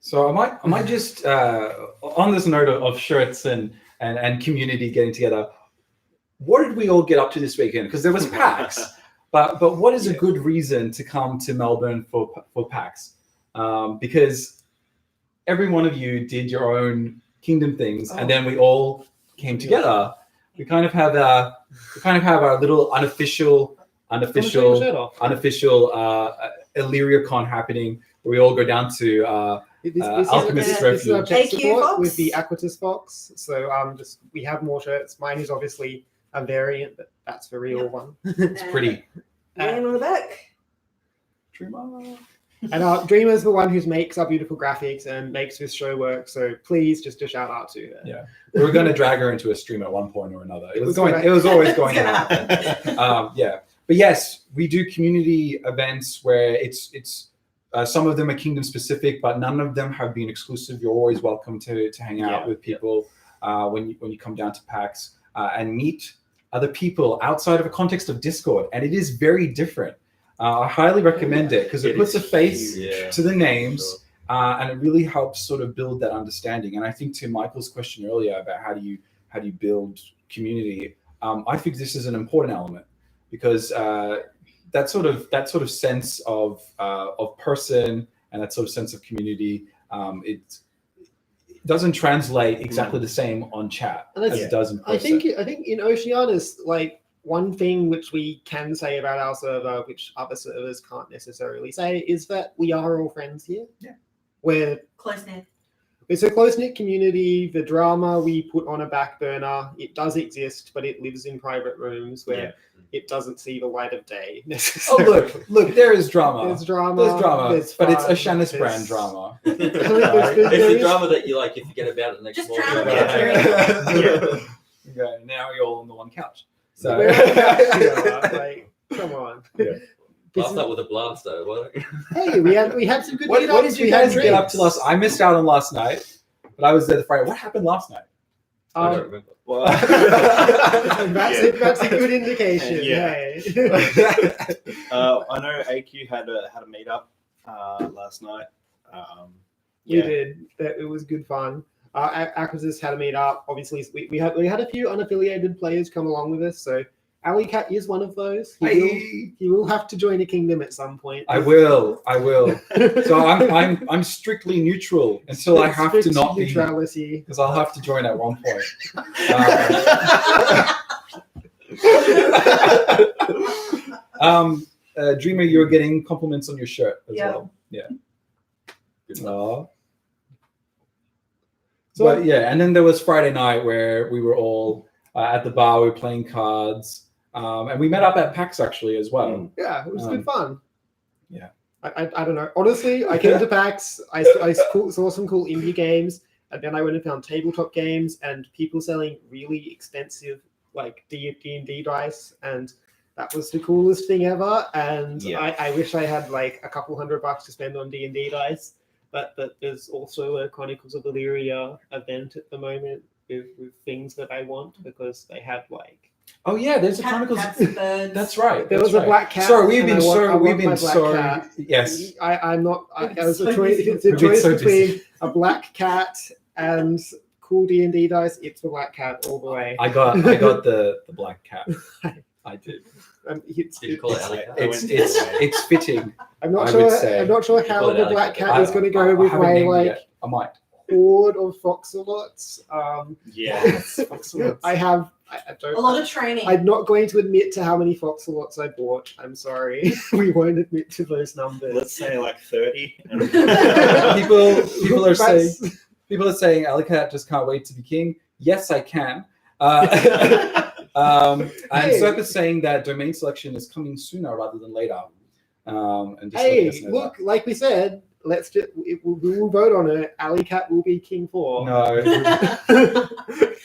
So I might just on this note of shirts and community getting together. What did we all get up to this weekend? Because there was PAX, but what is a good reason to come to Melbourne for PAX? Because every one of you did your own kingdom things, and then we all came together. We kind of have our little unofficial unofficial Shirt off. Illyria Con happening, where we all go down to Alchemist's This is our Refuge. tech AQ support Fox. with the Aequitas box. So just we have more shirts. Mine is obviously a variant, but that's the real one. It's pretty. Name on the back. Dreamar. And Dreamar's the one who makes our beautiful graphics and makes this show work. So please, just a shout out to her. Yeah, we were going to drag her into a stream at one point or another. It was gonna- always going to It's gonna happen. Yeah, but yes, we do community events where it's some of them are kingdom specific, but none of them have been exclusive. You're always welcome to hang out with people when you come down to PAX and meet other people outside of a context of Discord, and it is very different. I highly recommend it because it puts a face to the names, and it really helps sort of build that understanding. And I think to Michael's question earlier about how do you build community, I think this is an important element because that sort of sense of person and that sort of sense of community, it doesn't translate exactly the same on chat as it does in person. I think in Oceanus, like one thing which we can say about our server, which other servers can't necessarily say, is that we are all friends here. Yeah. Close knit. It's a close-knit community. The drama we put on a back burner, it does exist, but it lives in private rooms where it doesn't see the light of day Oh, necessarily. look, there is drama. There's drama. There's but it's fun, Oceanus there's- brand drama. there's- It's the drama that you like. You forget about it the next Just morning. drown it. Okay, now you're all on the one couch. So like, come on. Yeah. Blast that with a blast, though. What? Hey, we had some good what meetups. did you We had guys get up to drinks. last? I missed out on last night, but I was there the Friday. What happened last night? I don't Um, remember. Well, that's a good indication. Yeah. Hey. I know AQ had a meetup last night. We did. It was good fun. Aequitas had a meetup. Obviously, we had a few unaffiliated players come along with us. So Alleykat is one of those. He will have to join a kingdom at some point. I will. So I'm strictly neutral until I have to Strict not be, neutrality. because I'll have to join at one point. Dreamer, you're getting compliments on your shirt as well. Yeah. Aw. So- But yeah, and then there was Friday night where we were all at the bar, we were playing cards, and we met up at PAX actually as well. Yeah, it was good fun. Yeah. I don't know. Honestly, I came to PAX. I saw some cool indie games, and then I went and found tabletop games and people selling really expensive like D&D dice, and that was the coolest thing ever. And I wish I had like a couple $100 to spend on D&D dice. But there's also a Chronicles of Illyria event at the moment with things that I want because they had like. Oh yeah, there's a Chronicles. That's right. There was a black cat. Sorry, we've and been I want my black so cat. yes. I'm not. It was a so choice. busy. It's a We've been choice so between busy. a black cat and cool D&D dice. It's the black cat all the way. I got the black cat. I did. It's, Did you call it Alleykat? It's fitting. I'm not I sure. would say. I'm not sure You how call it the Alleykat. black cat is going to go with haven't my named it like yet. I might. horde of foxalots. Foxalots. I have. I don't. A lot of training. I'm not going to admit to how many foxalots I bought. I'm sorry. We won't admit to those numbers. Let's say like 30. People are saying That's- Alleykat just can't wait to be king. Yes, I can. And Hey. Circus saying that domain selection is coming sooner rather than later. And just letting Hey, us know look, like we said, we will vote on it. Alleykat will be king 4. that. No,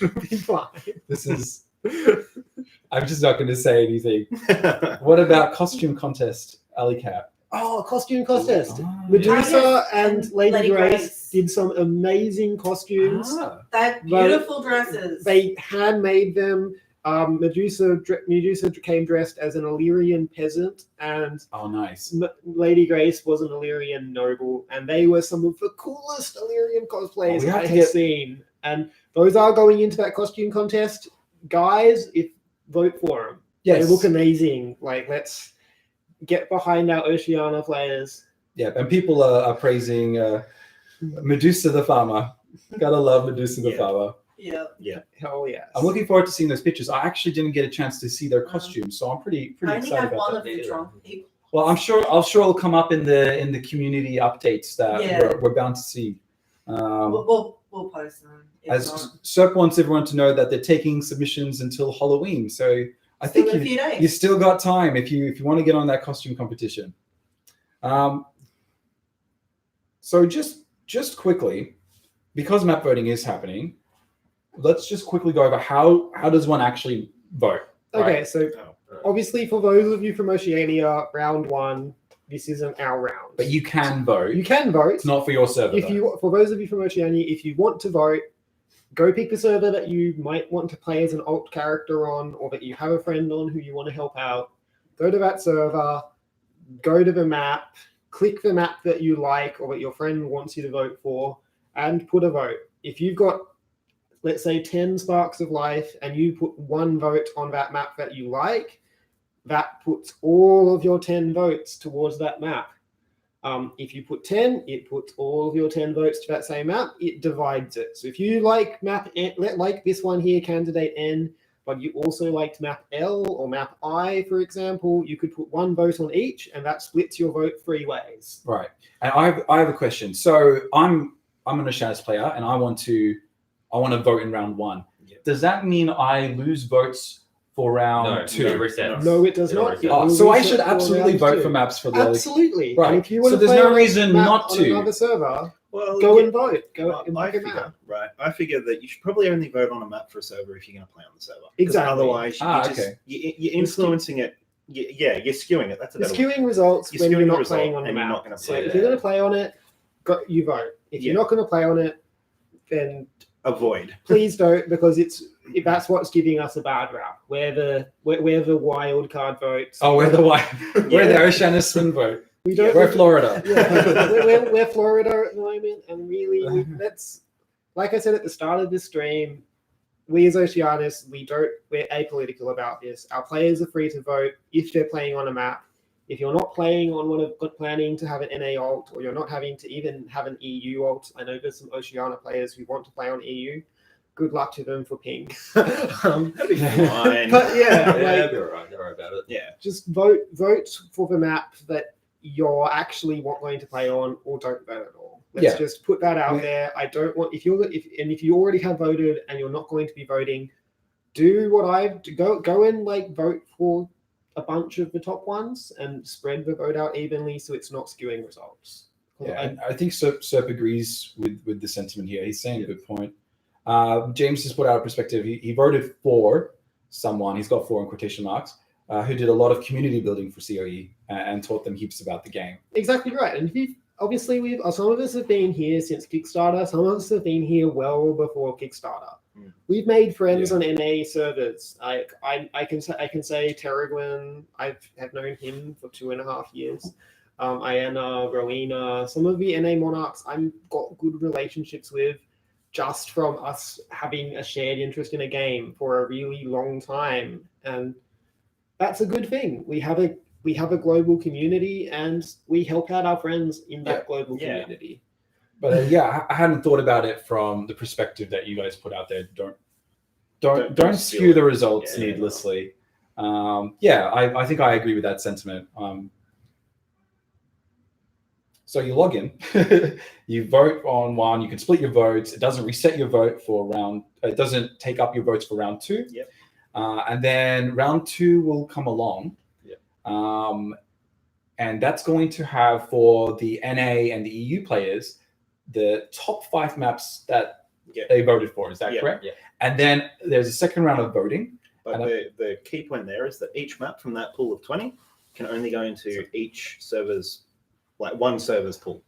It'll be fine. this is. I'm just not going to say anything. What about costume contest, Alleykat? Oh, costume contest. Ah, Medusa and Lady Lady Grace Grace. did some amazing costumes. Ah. They're beautiful dresses. They handmade them. Medusa came dressed as an Illyrian peasant, and Oh, nice. Lady Grace was an Illyrian noble, and they were some of the coolest Illyrian cosplays we have I to have get- seen. And those are going into that costume contest. Guys, vote for them. Yes. They look amazing. Like, let's get behind our Oceania players. Yeah, and people are praising Medusa the farmer. Gotta love Medusa the Yeah. farmer. Yeah. Hell yes. I'm looking forward to seeing those pictures. I actually didn't get a chance to see their costumes, so I'm pretty I only excited have about one that. of the drunk people. Well, I'm sure it'll come up in the community updates that Yeah. we're bound to see. We'll post them. If As not. Serp wants everyone to know that they're taking submissions until Halloween, so I think Still a few days. you still got time if you want to get on that costume competition. So just quickly, because map voting is happening, let's just quickly go over how does one actually vote. Okay, right? so obviously for those of you from Oceania, round 1, this isn't our round. But you can vote. You can vote. It's not for your server. For those of you from Oceania, if you want to vote, go pick the server that you might want to play as an alt character on, or that you have a friend on who you want to help out. Go to that server, go to the map, click the map that you like or that your friend wants you to vote for, and put a vote. If you've got, let's say, 10 sparks of life and you put 1 vote on that map that you like, that puts all of your 10 votes towards that map. If you put 10, it puts all of your 10 votes to that same map. It divides it. So if you like map N, like this one here, candidate N, but you also liked map L or map I, for example, you could put 1 vote on each, and that splits your vote 3 ways. Right. And I have a question. So I'm an Oceanus player, and I want to vote in round 1. Yep. Does that mean I lose votes for round 2? No, reset. No, it does not. It will So I reset should for absolutely round vote 2. for maps for the Absolutely. Right. And if you want So to there's play no reason map not on to. another server, Well, go yeah, and vote. Go and I pick a figure, map. right? I figure that you should probably only vote on a map for a server if you're going to play on the server. 'Cause Exactly. Otherwise, Okay. you're influencing it. You're skewing it. That's a You're better word. skewing results You're when skewing you're the not result playing on the and you're map. not gonna So play if it. you're going to play on it, you vote. If you're Yeah. not going to play on it, then Avoid. please don't, because that's what's giving us a bad rap. We're the wild card votes. Oh, we're the Oceanus swing vote. We don't. We're Florida. Yeah, we're Florida at the moment, and really, that's like I said at the start of this stream. We as Oceanus, we're apolitical about this. Our players are free to vote if they're playing on a map. If you're not playing on planning to have an NA alt, or you're not having to even have an EU alt, I know there's some Oceania players who want to play on EU. Good luck to them for ping. That'd be fine. But yeah, Yeah, like, be alright. Don't worry about it. Yeah. just vote for the map that you're actually going to play on, or don't vote at all. Let's just put that out there. I don't want if you already have voted and you're not going to be voting, do what I've go and like vote for a bunch of the top ones and spread the vote out evenly so it's not skewing results. Yeah, and I think Serp agrees with the sentiment here. He's saying a good point. James has put out a perspective. He voted for someone, he's got 4 in quotation marks, who did a lot of community building for COE and taught them heaps about the game. Exactly right. And obviously some of us have been here since Kickstarter. Some of us have been here well before Kickstarter. We've made friends on NA servers. I can say Terragwin, I have known him for 2.5 years. Iana, Rowena, some of the NA monarchs I've got good relationships with just from us having a shared interest in a game for a really long time. And that's a good thing. We have a global community and we help out our friends in that global community. But I hadn't thought about it from the perspective that you guys put out there. Don't skew the results needlessly. I think I agree with that sentiment. So you log in, you vote on 1, you can split your votes. It doesn't reset your vote it doesn't take up your votes for round 2. Yep. And then round 2 will come along. Yep. And that's going to have for the NA and the EU players, the top 5 maps that they voted for. Is that correct? Yeah. And then there's a second round of voting. But the key point there is that each map from that pool of 20 can only go into each server's, like one server's pool.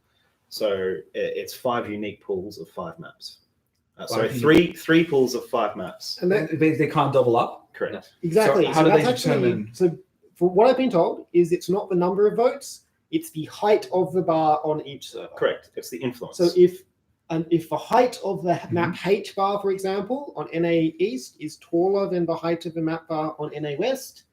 So it's 5 unique pools of 5 maps. Three pools of 5 maps. And They can't double up? Correct. exactly. So how do that's they actually, determine? so for what I've been told is it's not the number of votes, it's the height of the bar on each server. Correct. It's the influence. So if the height of the map H bar, for example, on NA East is taller than the height of the map bar on NA West,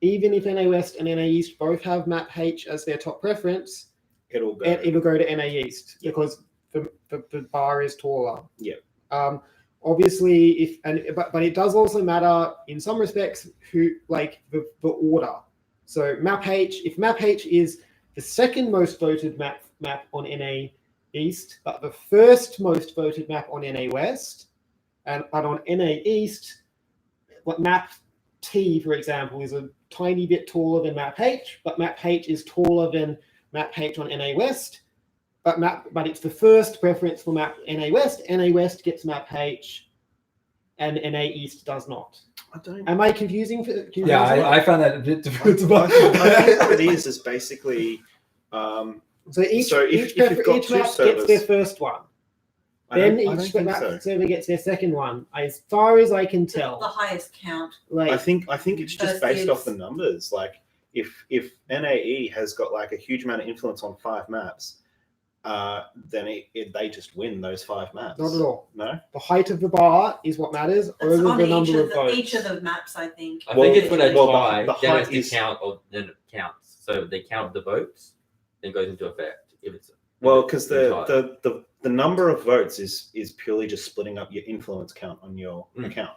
even if NA West and NA East both have map H as their top preference, it'll go to NA East because the bar is taller. Yeah. obviously, but it does also matter in some respects who like the order. So map H, if map H is the second most voted map on NA East, but the first most voted map on NA West, but on NA East, what map T, for example, is a tiny bit taller than map H, but map H is taller than map H on NA West, but it's the first preference for map NA West. NA West gets map H, and NA East does not. I don't. Am I confusing? Yeah, I found that a bit difficult. I think what it is basically. So each if you've got each two map gets servers- their first one. Then each map server gets their second one. As far as I can The tell, highest count. like I think it's just First based off dibs. the numbers. Like if NAE has got like a huge amount of influence on 5 maps, then they just win those 5 maps. not at all. No. The height of the bar is what matters That's over on the each number of of votes. each of the maps, I think. I think it's when they well, tie, the then height it's the is- count of then it counts. So they count the votes, then it goes into effect. If it's Well, because if it's tied. the number of votes is purely just splitting up your influence count on your account.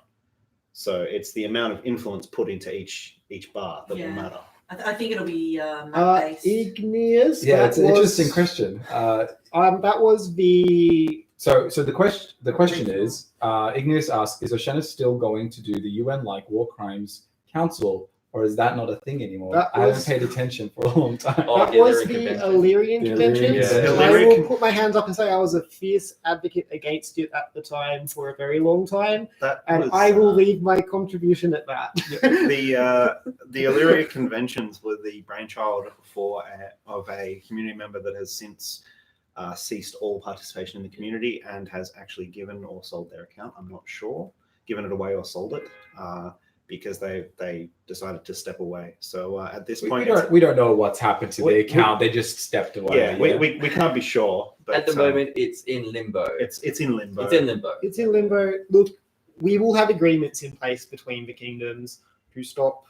So it's the amount of influence put into each bar that will Yeah. matter. I think it'll be map based. Igneous. Yeah, that it's an was- interesting question. That was the So the question is, Igneous asks, is Oceanus still going to do the UN-like war crimes council, or is that not a thing anymore? That I was- haven't paid attention for a long time. Oh, that the was Illyrian the Convention. Illyrian The Convention. Illyrian Convention. I Illyrian will put my hands up and say I was a fierce advocate against it at the time for a very long time, That and was, I will leave my contribution at that. the Illyria conventions were the brainchild of a community member that has since ceased all participation in the community and has actually given or sold their account. I'm not sure, given it away or sold it, because they decided to step away. So at this point, We don't know what's happened to We- the account. They just stepped away. yeah, we can't be sure. But At the moment, it's in limbo. it's in limbo. It's in limbo. It's in limbo. Look, we will have agreements in place between the kingdoms to stop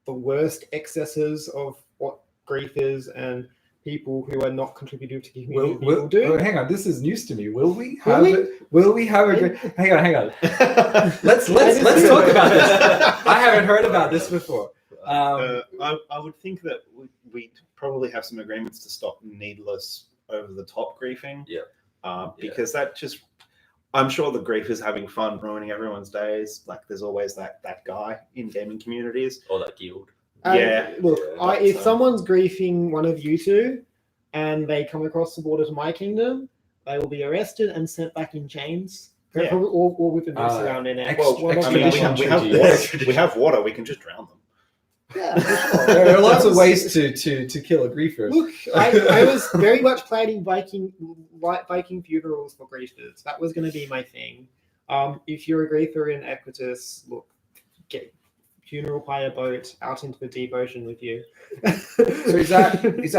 the worst excesses of what grief is and people who are not contributive to the community will do. hang on, this is news to me. Will we Will have we? it? Will we have a? Hang on. Let's is- talk about this. I haven't heard about this before. I would think that we'd probably have some agreements to stop needless over-the-top griefing. Yeah. Because that just, I'm sure the grief is having fun ruining everyone's days. Like there's always that guy in gaming communities. Or that guild. Yeah. Look, Yeah, if that's, someone's griefing one of you two and they come across the border to my kingdom, they will be arrested and sent back in chains. Yeah. Probably or with the noose around their neck. Ex- One of I mean, the we other. have water. We can just drown them. Yeah, for sure. There are lots of ways to kill a griefer. Look, I was very much planning Viking funerals for griefers. That was going to be my thing. If you're a griefer in Aequitas, look, get funeral hire boat out into the deep ocean with you. So is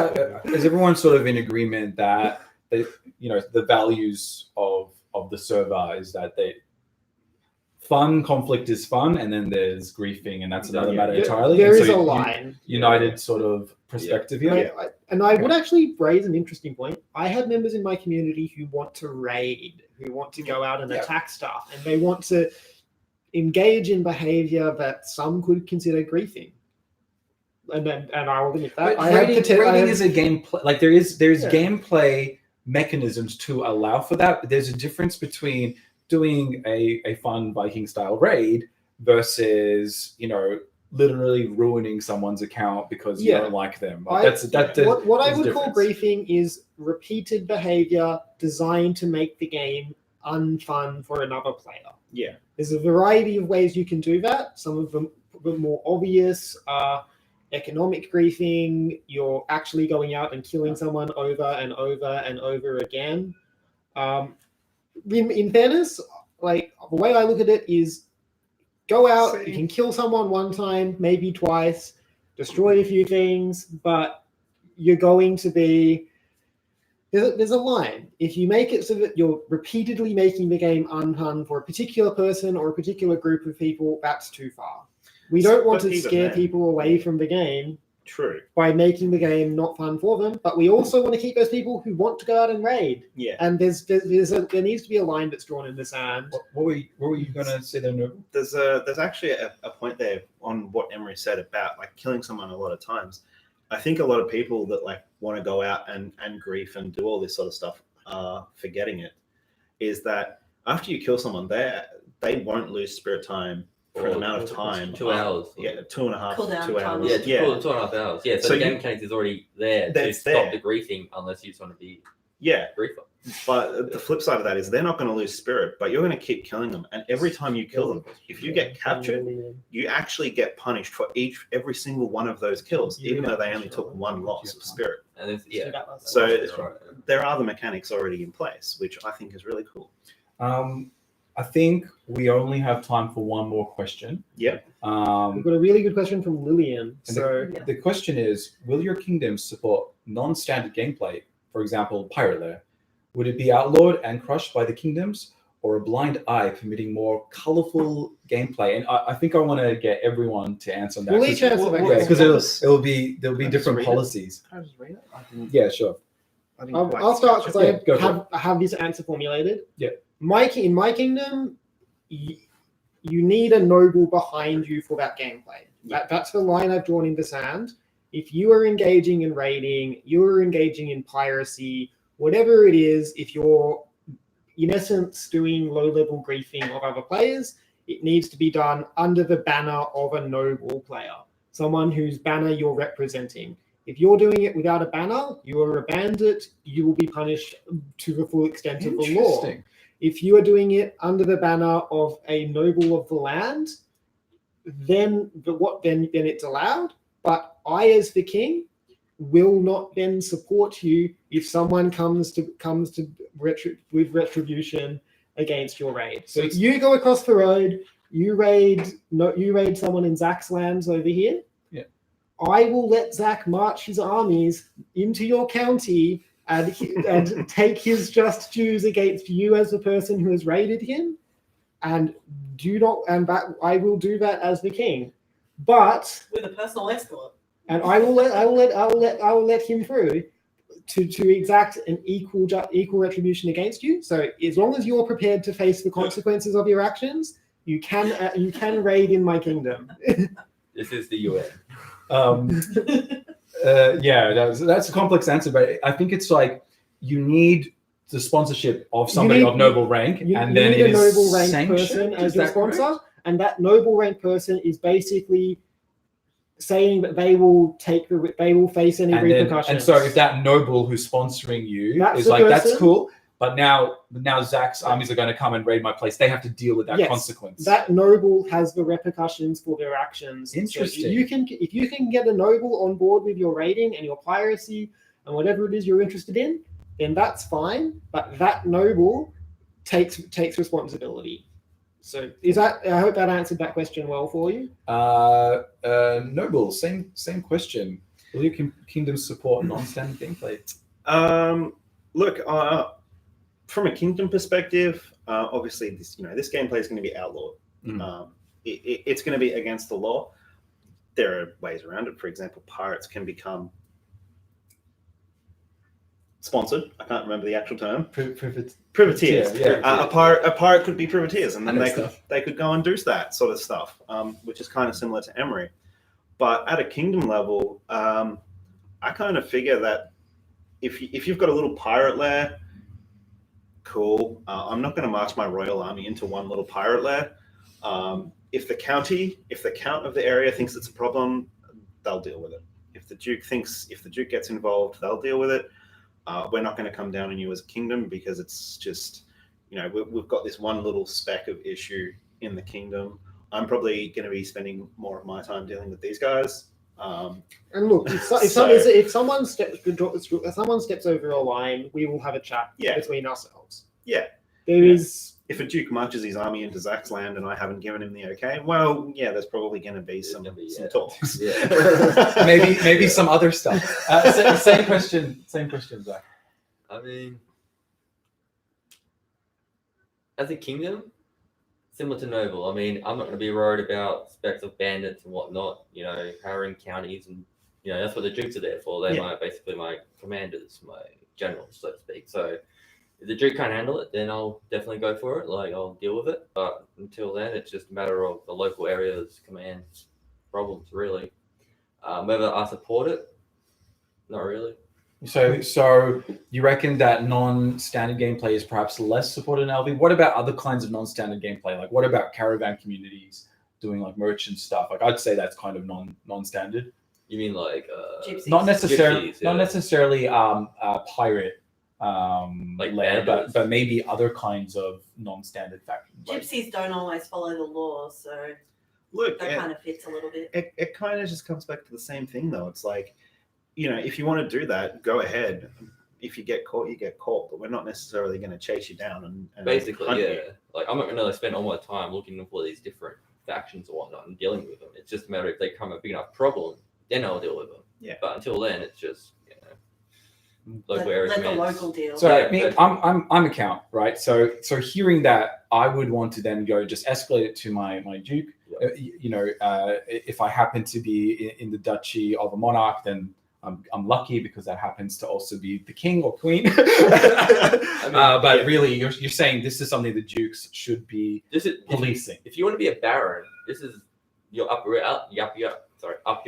everyone sort of in agreement that the values of the server is that fun conflict is fun, and then there's griefing, and that's another matter entirely. There And is so a line. United sort of perspective here. I would actually raise an interesting point. I have members in my community who want to raid, who want to go out and attack stuff, and they want to engage in behavior that some could consider griefing. And I will admit that. But raiding is a gameplay. Like there's gameplay mechanisms to allow for that. But there's a difference between doing a fun Viking style raid versus literally ruining someone's account because you don't like them. What I would call griefing is repeated behavior designed to make the game unfun for another player. Yeah. There's a variety of ways you can do that. Some of them more obvious are economic griefing. You're actually going out and killing someone over and over and over again. In fairness, like the way I look at it is go out, you can kill someone one time, maybe twice, destroy a few things, but you're going to be... There's a line. If you make it so that you're repeatedly making the game unfun for a particular person or a particular group of people, that's too far. We don't want to scare people away from the game True. by making the game not fun for them. But we also want to keep those people who want to go out and raid. Yeah. And there needs to be a line that's drawn in the sand. What were you going to say there, Noble? There's actually a point there on what Emery said about like killing someone a lot of times. I think a lot of people that like want to go out and grief and do all this sort of stuff are forgetting it. Is that after you kill someone, they won't lose spirit time for an amount of time. 2 hours. Yeah, 2.5, Cooldown 2 time. hours. Yeah, 2.5 hours. Yeah, so So the game you- mechanics is already there to That's stop there. the griefing unless you just want to be Yeah. griefer. But the flip side of that is they're not going to lose spirit, but you're going to keep killing them. And every time you kill them, if you get captured, you actually get punished for every single one of those kills, even though they only took one loss of spirit. And it's, yeah. So That's right. there are the mechanics already in place, which I think is really cool. I think we only have time for one more question. Yep. We've got a really good question from Lillian. And So the question is, will your kingdom support non-standard gameplay? For example, Pirate Lair. Would it be outlawed and crushed by the kingdoms, or a blind eye permitting more colorful gameplay? And I think I want to get everyone to answer on that. We'll each answer that because question. there'll be different read it? policies. Can I just read it? I didn't- Yeah, sure. I didn't I'll quite start catch because it. Yeah, go for I have this answer formulated. Yeah. In my kingdom, you need a noble behind you for that gameplay. That's the line I've drawn in the sand. If you are engaging in raiding, you are engaging in piracy, whatever it is, if you're in essence doing low-level griefing of other players, it needs to be done under the banner of a noble player, someone whose banner you're representing. If you're doing it without a banner, you are a bandit, you will be punished to the full extent of the law. Interesting. If you are doing it under the banner of a noble of the land, then it's allowed. But I, as the king, will not then support you if someone comes with retribution against your raid. So if you go across the road, you raid someone in Zach's lands over here. Yeah. I will let Zach march his armies into your county and take his just dues against you as the person who has raided him, I will do that as the king. But With a personal escort. and I will let him through to exact an equal retribution against you. So as long as you're prepared to face the consequences of your actions, you can raid in my kingdom. This is the UN. Yeah, that's a complex answer, but I think it's like you need the sponsorship of somebody of noble rank, and then need it a is noble rank sanctioned. person Is as your that sponsor, correct? and that noble rank person is basically saying that they will face any repercussions. And so if that noble who's sponsoring you That's is the like, that's person- cool, but now Zach's armies are going to come and raid my place, they have to deal with that Yes, consequence. that noble has the repercussions for their actions. So Interesting. if you can get a noble on board with your raiding and your piracy and whatever it is you're interested in, then that's fine. But that noble takes responsibility. So I hope that answered that question well for you. Noble, same question. Will your kingdom support non-standard gameplay? Look, from a kingdom perspective, obviously this gameplay is going to be outlawed. It's going to be against the law. There are ways around it. For example, pirates can become sponsored. I can't remember the actual term. Privateers. Yeah. A pirate could be privateers, and then And they could go and do that sort of stuff, which is kind of similar to Emery. But at a kingdom level, I kind of figure that if you've got a little pirate lair, cool. I'm not going to march my royal army into one little pirate lair. If the count of the area thinks it's a problem, they'll deal with it. If the Duke gets involved, they'll deal with it. We're not going to come down on you as a kingdom because it's just, we've got this one little speck of issue in the kingdom. I'm probably going to be spending more of my time dealing with these guys. And look, if someone steps over a line, we will have a chat between ourselves. Yeah. There is. If a duke marches his army into Zach's land and I haven't given him the okay, well, yeah, there's probably going to be some talks. Yeah. maybe some other stuff. Same question, Zach. I mean, as a kingdom, similar to noble. I mean, I'm not going to be worried about specs of bandits and whatnot. Harrying counties and You know, that's what the dukes are there for. They're Yeah. basically my commanders, my generals, so to speak. So if the duke can't handle it, then I'll definitely go for it. Like, I'll deal with it. But until then, it's just a matter of the local area's command problems, really. Whether I support it, not really. So you reckon that non-standard gameplay is perhaps less supported in LV? What about other kinds of non-standard gameplay? Like, what about caravan communities doing like merchant stuff? Like, I'd say that's kind of non-standard. You mean like Gypsies. Not necessarily, Gypsies, yeah. not necessarily pirate Like lair, bandits. but maybe other kinds of non-standard factions. Like, Gypsies don't always follow the law, so Look, that kind of fits a little bit. it kind of just comes back to the same thing, though. It's like, you know, if you want to do that, go ahead. If you get caught, you get caught. But we're not necessarily going to chase you down and basically, hunt yeah. you. Like, I'm not going to spend all my time looking for these different factions or whatnot and dealing with them. It's just a matter if they become a big enough problem, then I'll deal with them. Yeah. But until then, it's just, you know, local Let, area let the commands. local deal. So Yeah, I mean, but- I'm a count, right? So hearing that, I would want to then go just escalate it to my duke. Yeah. You know, if I happen to be in the duchy of a monarch, then I'm lucky because that happens to also be the king or queen. But really, you're saying this is something the dukes should be This is policing. If you want to be a baron, this is your up your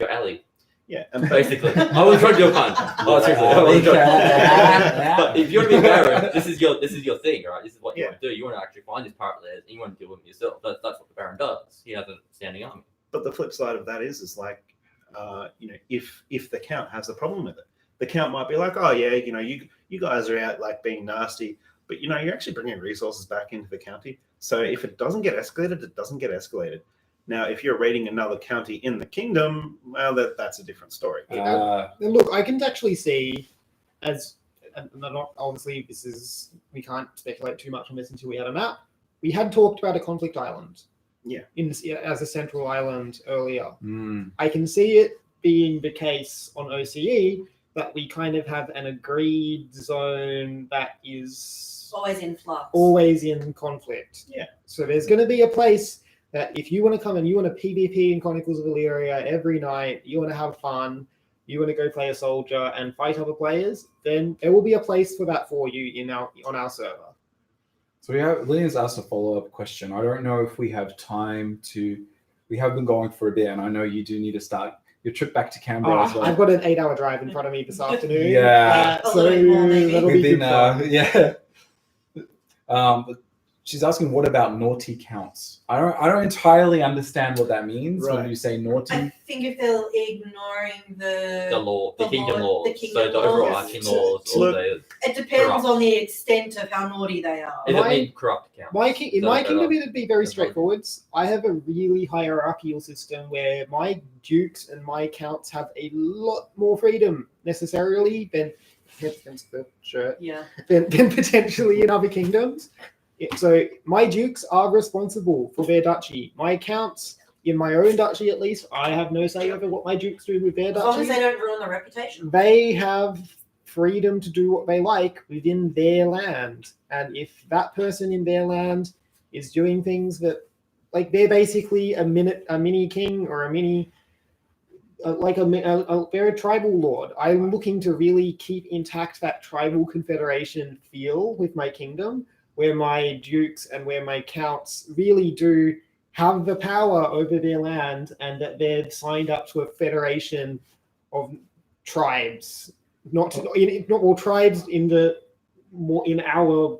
alley. Yeah, and Basically, I was trying to do a pun. Oh, seriously, I wasn't trying- But if you want to be a baron, this is your thing, right? This is what you Yeah. want to do. You want to actually find these pirate lairs and you want to deal with them yourself. That's what the baron does. He has a standing army. but the flip side of that is like, you know, if the count has a problem with it, the count might be like, oh yeah, you know, you guys are out like being nasty, but you know, you're actually bringing resources back into the county. So if it doesn't get escalated, it doesn't get escalated. Now, if you're raiding another county in the kingdom, well, that's a different story. And look, I can actually see, as and not obviously this is, we can't speculate too much on this until we had a map. We had talked about a conflict island, Yeah. as a central island earlier. Mm. I can see it being the case on OCE that we kind of have an agreed zone that is Always in flux. always in conflict. Yeah. So there's going to be a place that if you want to come and you want to PvP in Chronicles of Illyria every night, you want to have fun, you want to go play a soldier and fight other players, then there will be a place for that for you on our server. So Lillian's asked a follow-up question. I don't know if we have time to. We have been going for a bit, and I know you do need to start your trip back to Canberra as well. I've got an 8-hour drive in front of me this afternoon. Yeah. A little bit more, maybe. that'll be good fun. yeah. But she's asking, what about naughty counts? I don't entirely understand what that means when Right. you say I naughty. think if they're ignoring The law, the The kingdom law- laws. the kingdom So the laws. overarching laws, or Look, the it depends Corrupt. on the extent of how naughty they are. it My- doesn't mean corrupt count. In So my better. kingdom, it'd be very That's straightforward. I have a really hierarchical system where my dukes and my counts have a lot more freedom necessarily than hence the shirt Yeah. than potentially in other kingdoms. So my dukes are responsible for their duchy. My counts, in my own duchy at least, I have no say over what my dukes do with their As long as duchy. they don't ruin the reputation. They have freedom to do what they like within their land. And if that person in their land is doing things that, like, they're basically a mini king or a mini, they're a tribal lord. I'm looking to really keep intact that tribal confederation feel with my kingdom, where my dukes and where my counts really do have the power over their land, and that they're signed up to a federation of tribes, not all tribes in our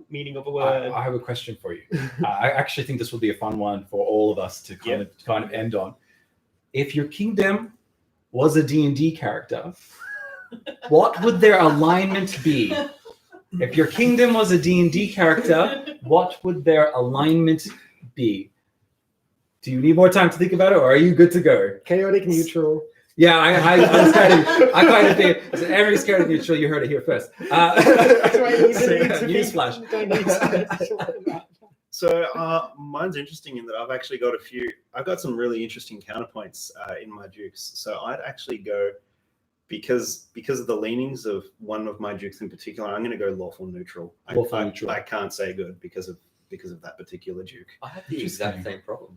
meaning of the word. I have a question for you. I actually think this will be a fun one for all of us to kind of end on. If your kingdom was a D&D character, what would their alignment be? If your kingdom was a D&D character, what would their alignment be? Do you need more time to think about it, or are you good to go? Chaotic neutral. Yeah, I kind of think everybody's scared of neutral. You heard it here first. Newsflash. So mine's interesting in that I've got some really interesting counterpoints in my dukes. So I'd actually go, because of the leanings of one of my dukes in particular, I'm going to go lawful neutral. Neutral. I can't say good because of that particular duke. I have the exact same problem.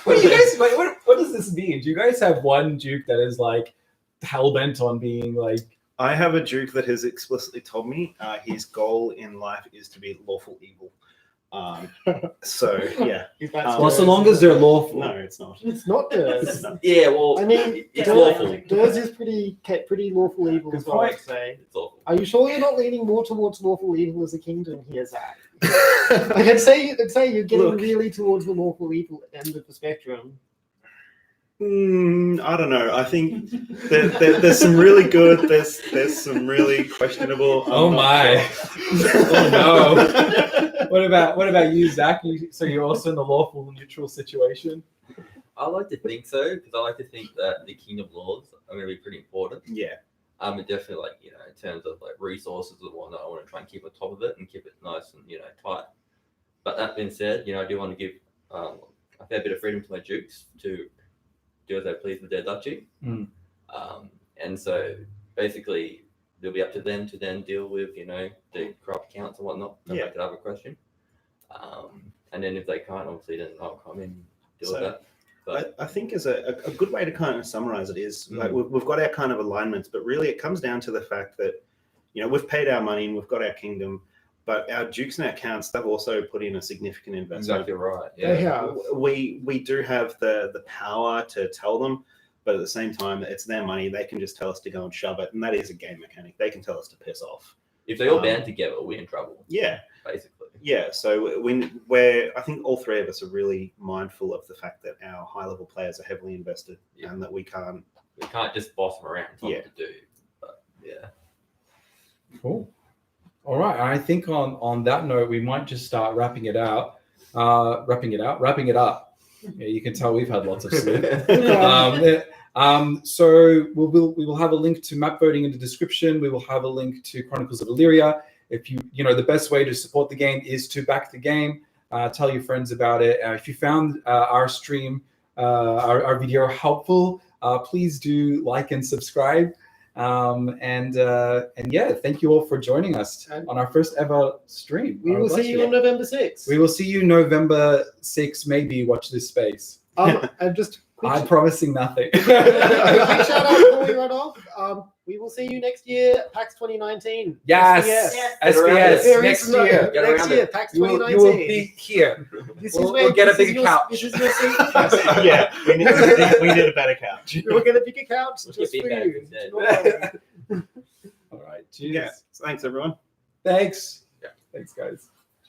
Well, Do you guys have one Duke that is like hell bent on being like? I have a Duke that has explicitly told me his goal in life is to be lawful evil. So yeah. Is that Well, so long as they're lawful. No, it's not. it's not Durs. Yeah, well, I mean, it's Durs, lawful. Durs is pretty lawful evil as well, I'd say. It's awful. Are you sure you're not leaning more towards lawful evil as a kingdom here, Zach? I'd say you're getting Look. really towards the lawful evil end of the spectrum. I don't know. I think there's some really good. There's some really questionable. I'm Oh not my. sure. Oh no. What about you, Zach? So you're also in the lawful neutral situation? I like to think so because I like to think that the kingdom laws are going to be pretty important. Yeah. And definitely like in terms of like resources and whatnot, I want to try and keep on top of it and keep it nice and tight. But that being said, I do want to give a fair bit of freedom to my dukes to do as they please with their duchy. And so basically it'll be up to them to then deal with the corrupt accounts and whatnot. If Yeah. I could have a question. And then if they can't, obviously then I'll come in and deal with So, that. But I think as a good way to kind of summarize it is like we've got our kind of alignments, but really it comes down to the fact that we've paid our money and we've got our kingdom, but our dukes and our counts, they've also put in a significant investment. exactly right. They Yeah. have. We do have the power to tell them, but at the same time, it's their money. They can just tell us to go and shove it, and that is a game mechanic. They can tell us to piss off. If they all band together, we're in trouble. Yeah. Basically. Yeah, so we're I think all three of us are really mindful of the fact that our high level players are heavily invested and that we can't. We can't just boss them around. Tell them Yeah. to do. But yeah. Cool. All right. I think on that note, we might just start wrapping it up. Wrapping it up. Yeah, you can tell we've had lots of sleep. So we will have a link to map voting in the description. We will have a link to Chronicles of Illyria. If the best way to support the game is to back the game. Tell your friends about it. If you found our stream, our video helpful, please do like and subscribe. And yeah, thank you all for joining us on our first ever stream. We will see you on November 6th. We will see you November 6th. Maybe watch this space. And just I'm promising nothing. quick shout out before we run off. We will see you next year, PAX 2019. Yes, SBS. SBS Very next similar. year. Get Next around year, it. PAX You will 2019. be here. This We'll- is where we'll get a this is bigger your- couch. This is your seat. Yeah, we need a better couch. We're gonna pick a couch We'll just get for feedback you. instead. Do not worry. All right. Cheers. Yeah, thanks everyone. Thanks. Yeah. Thanks, guys.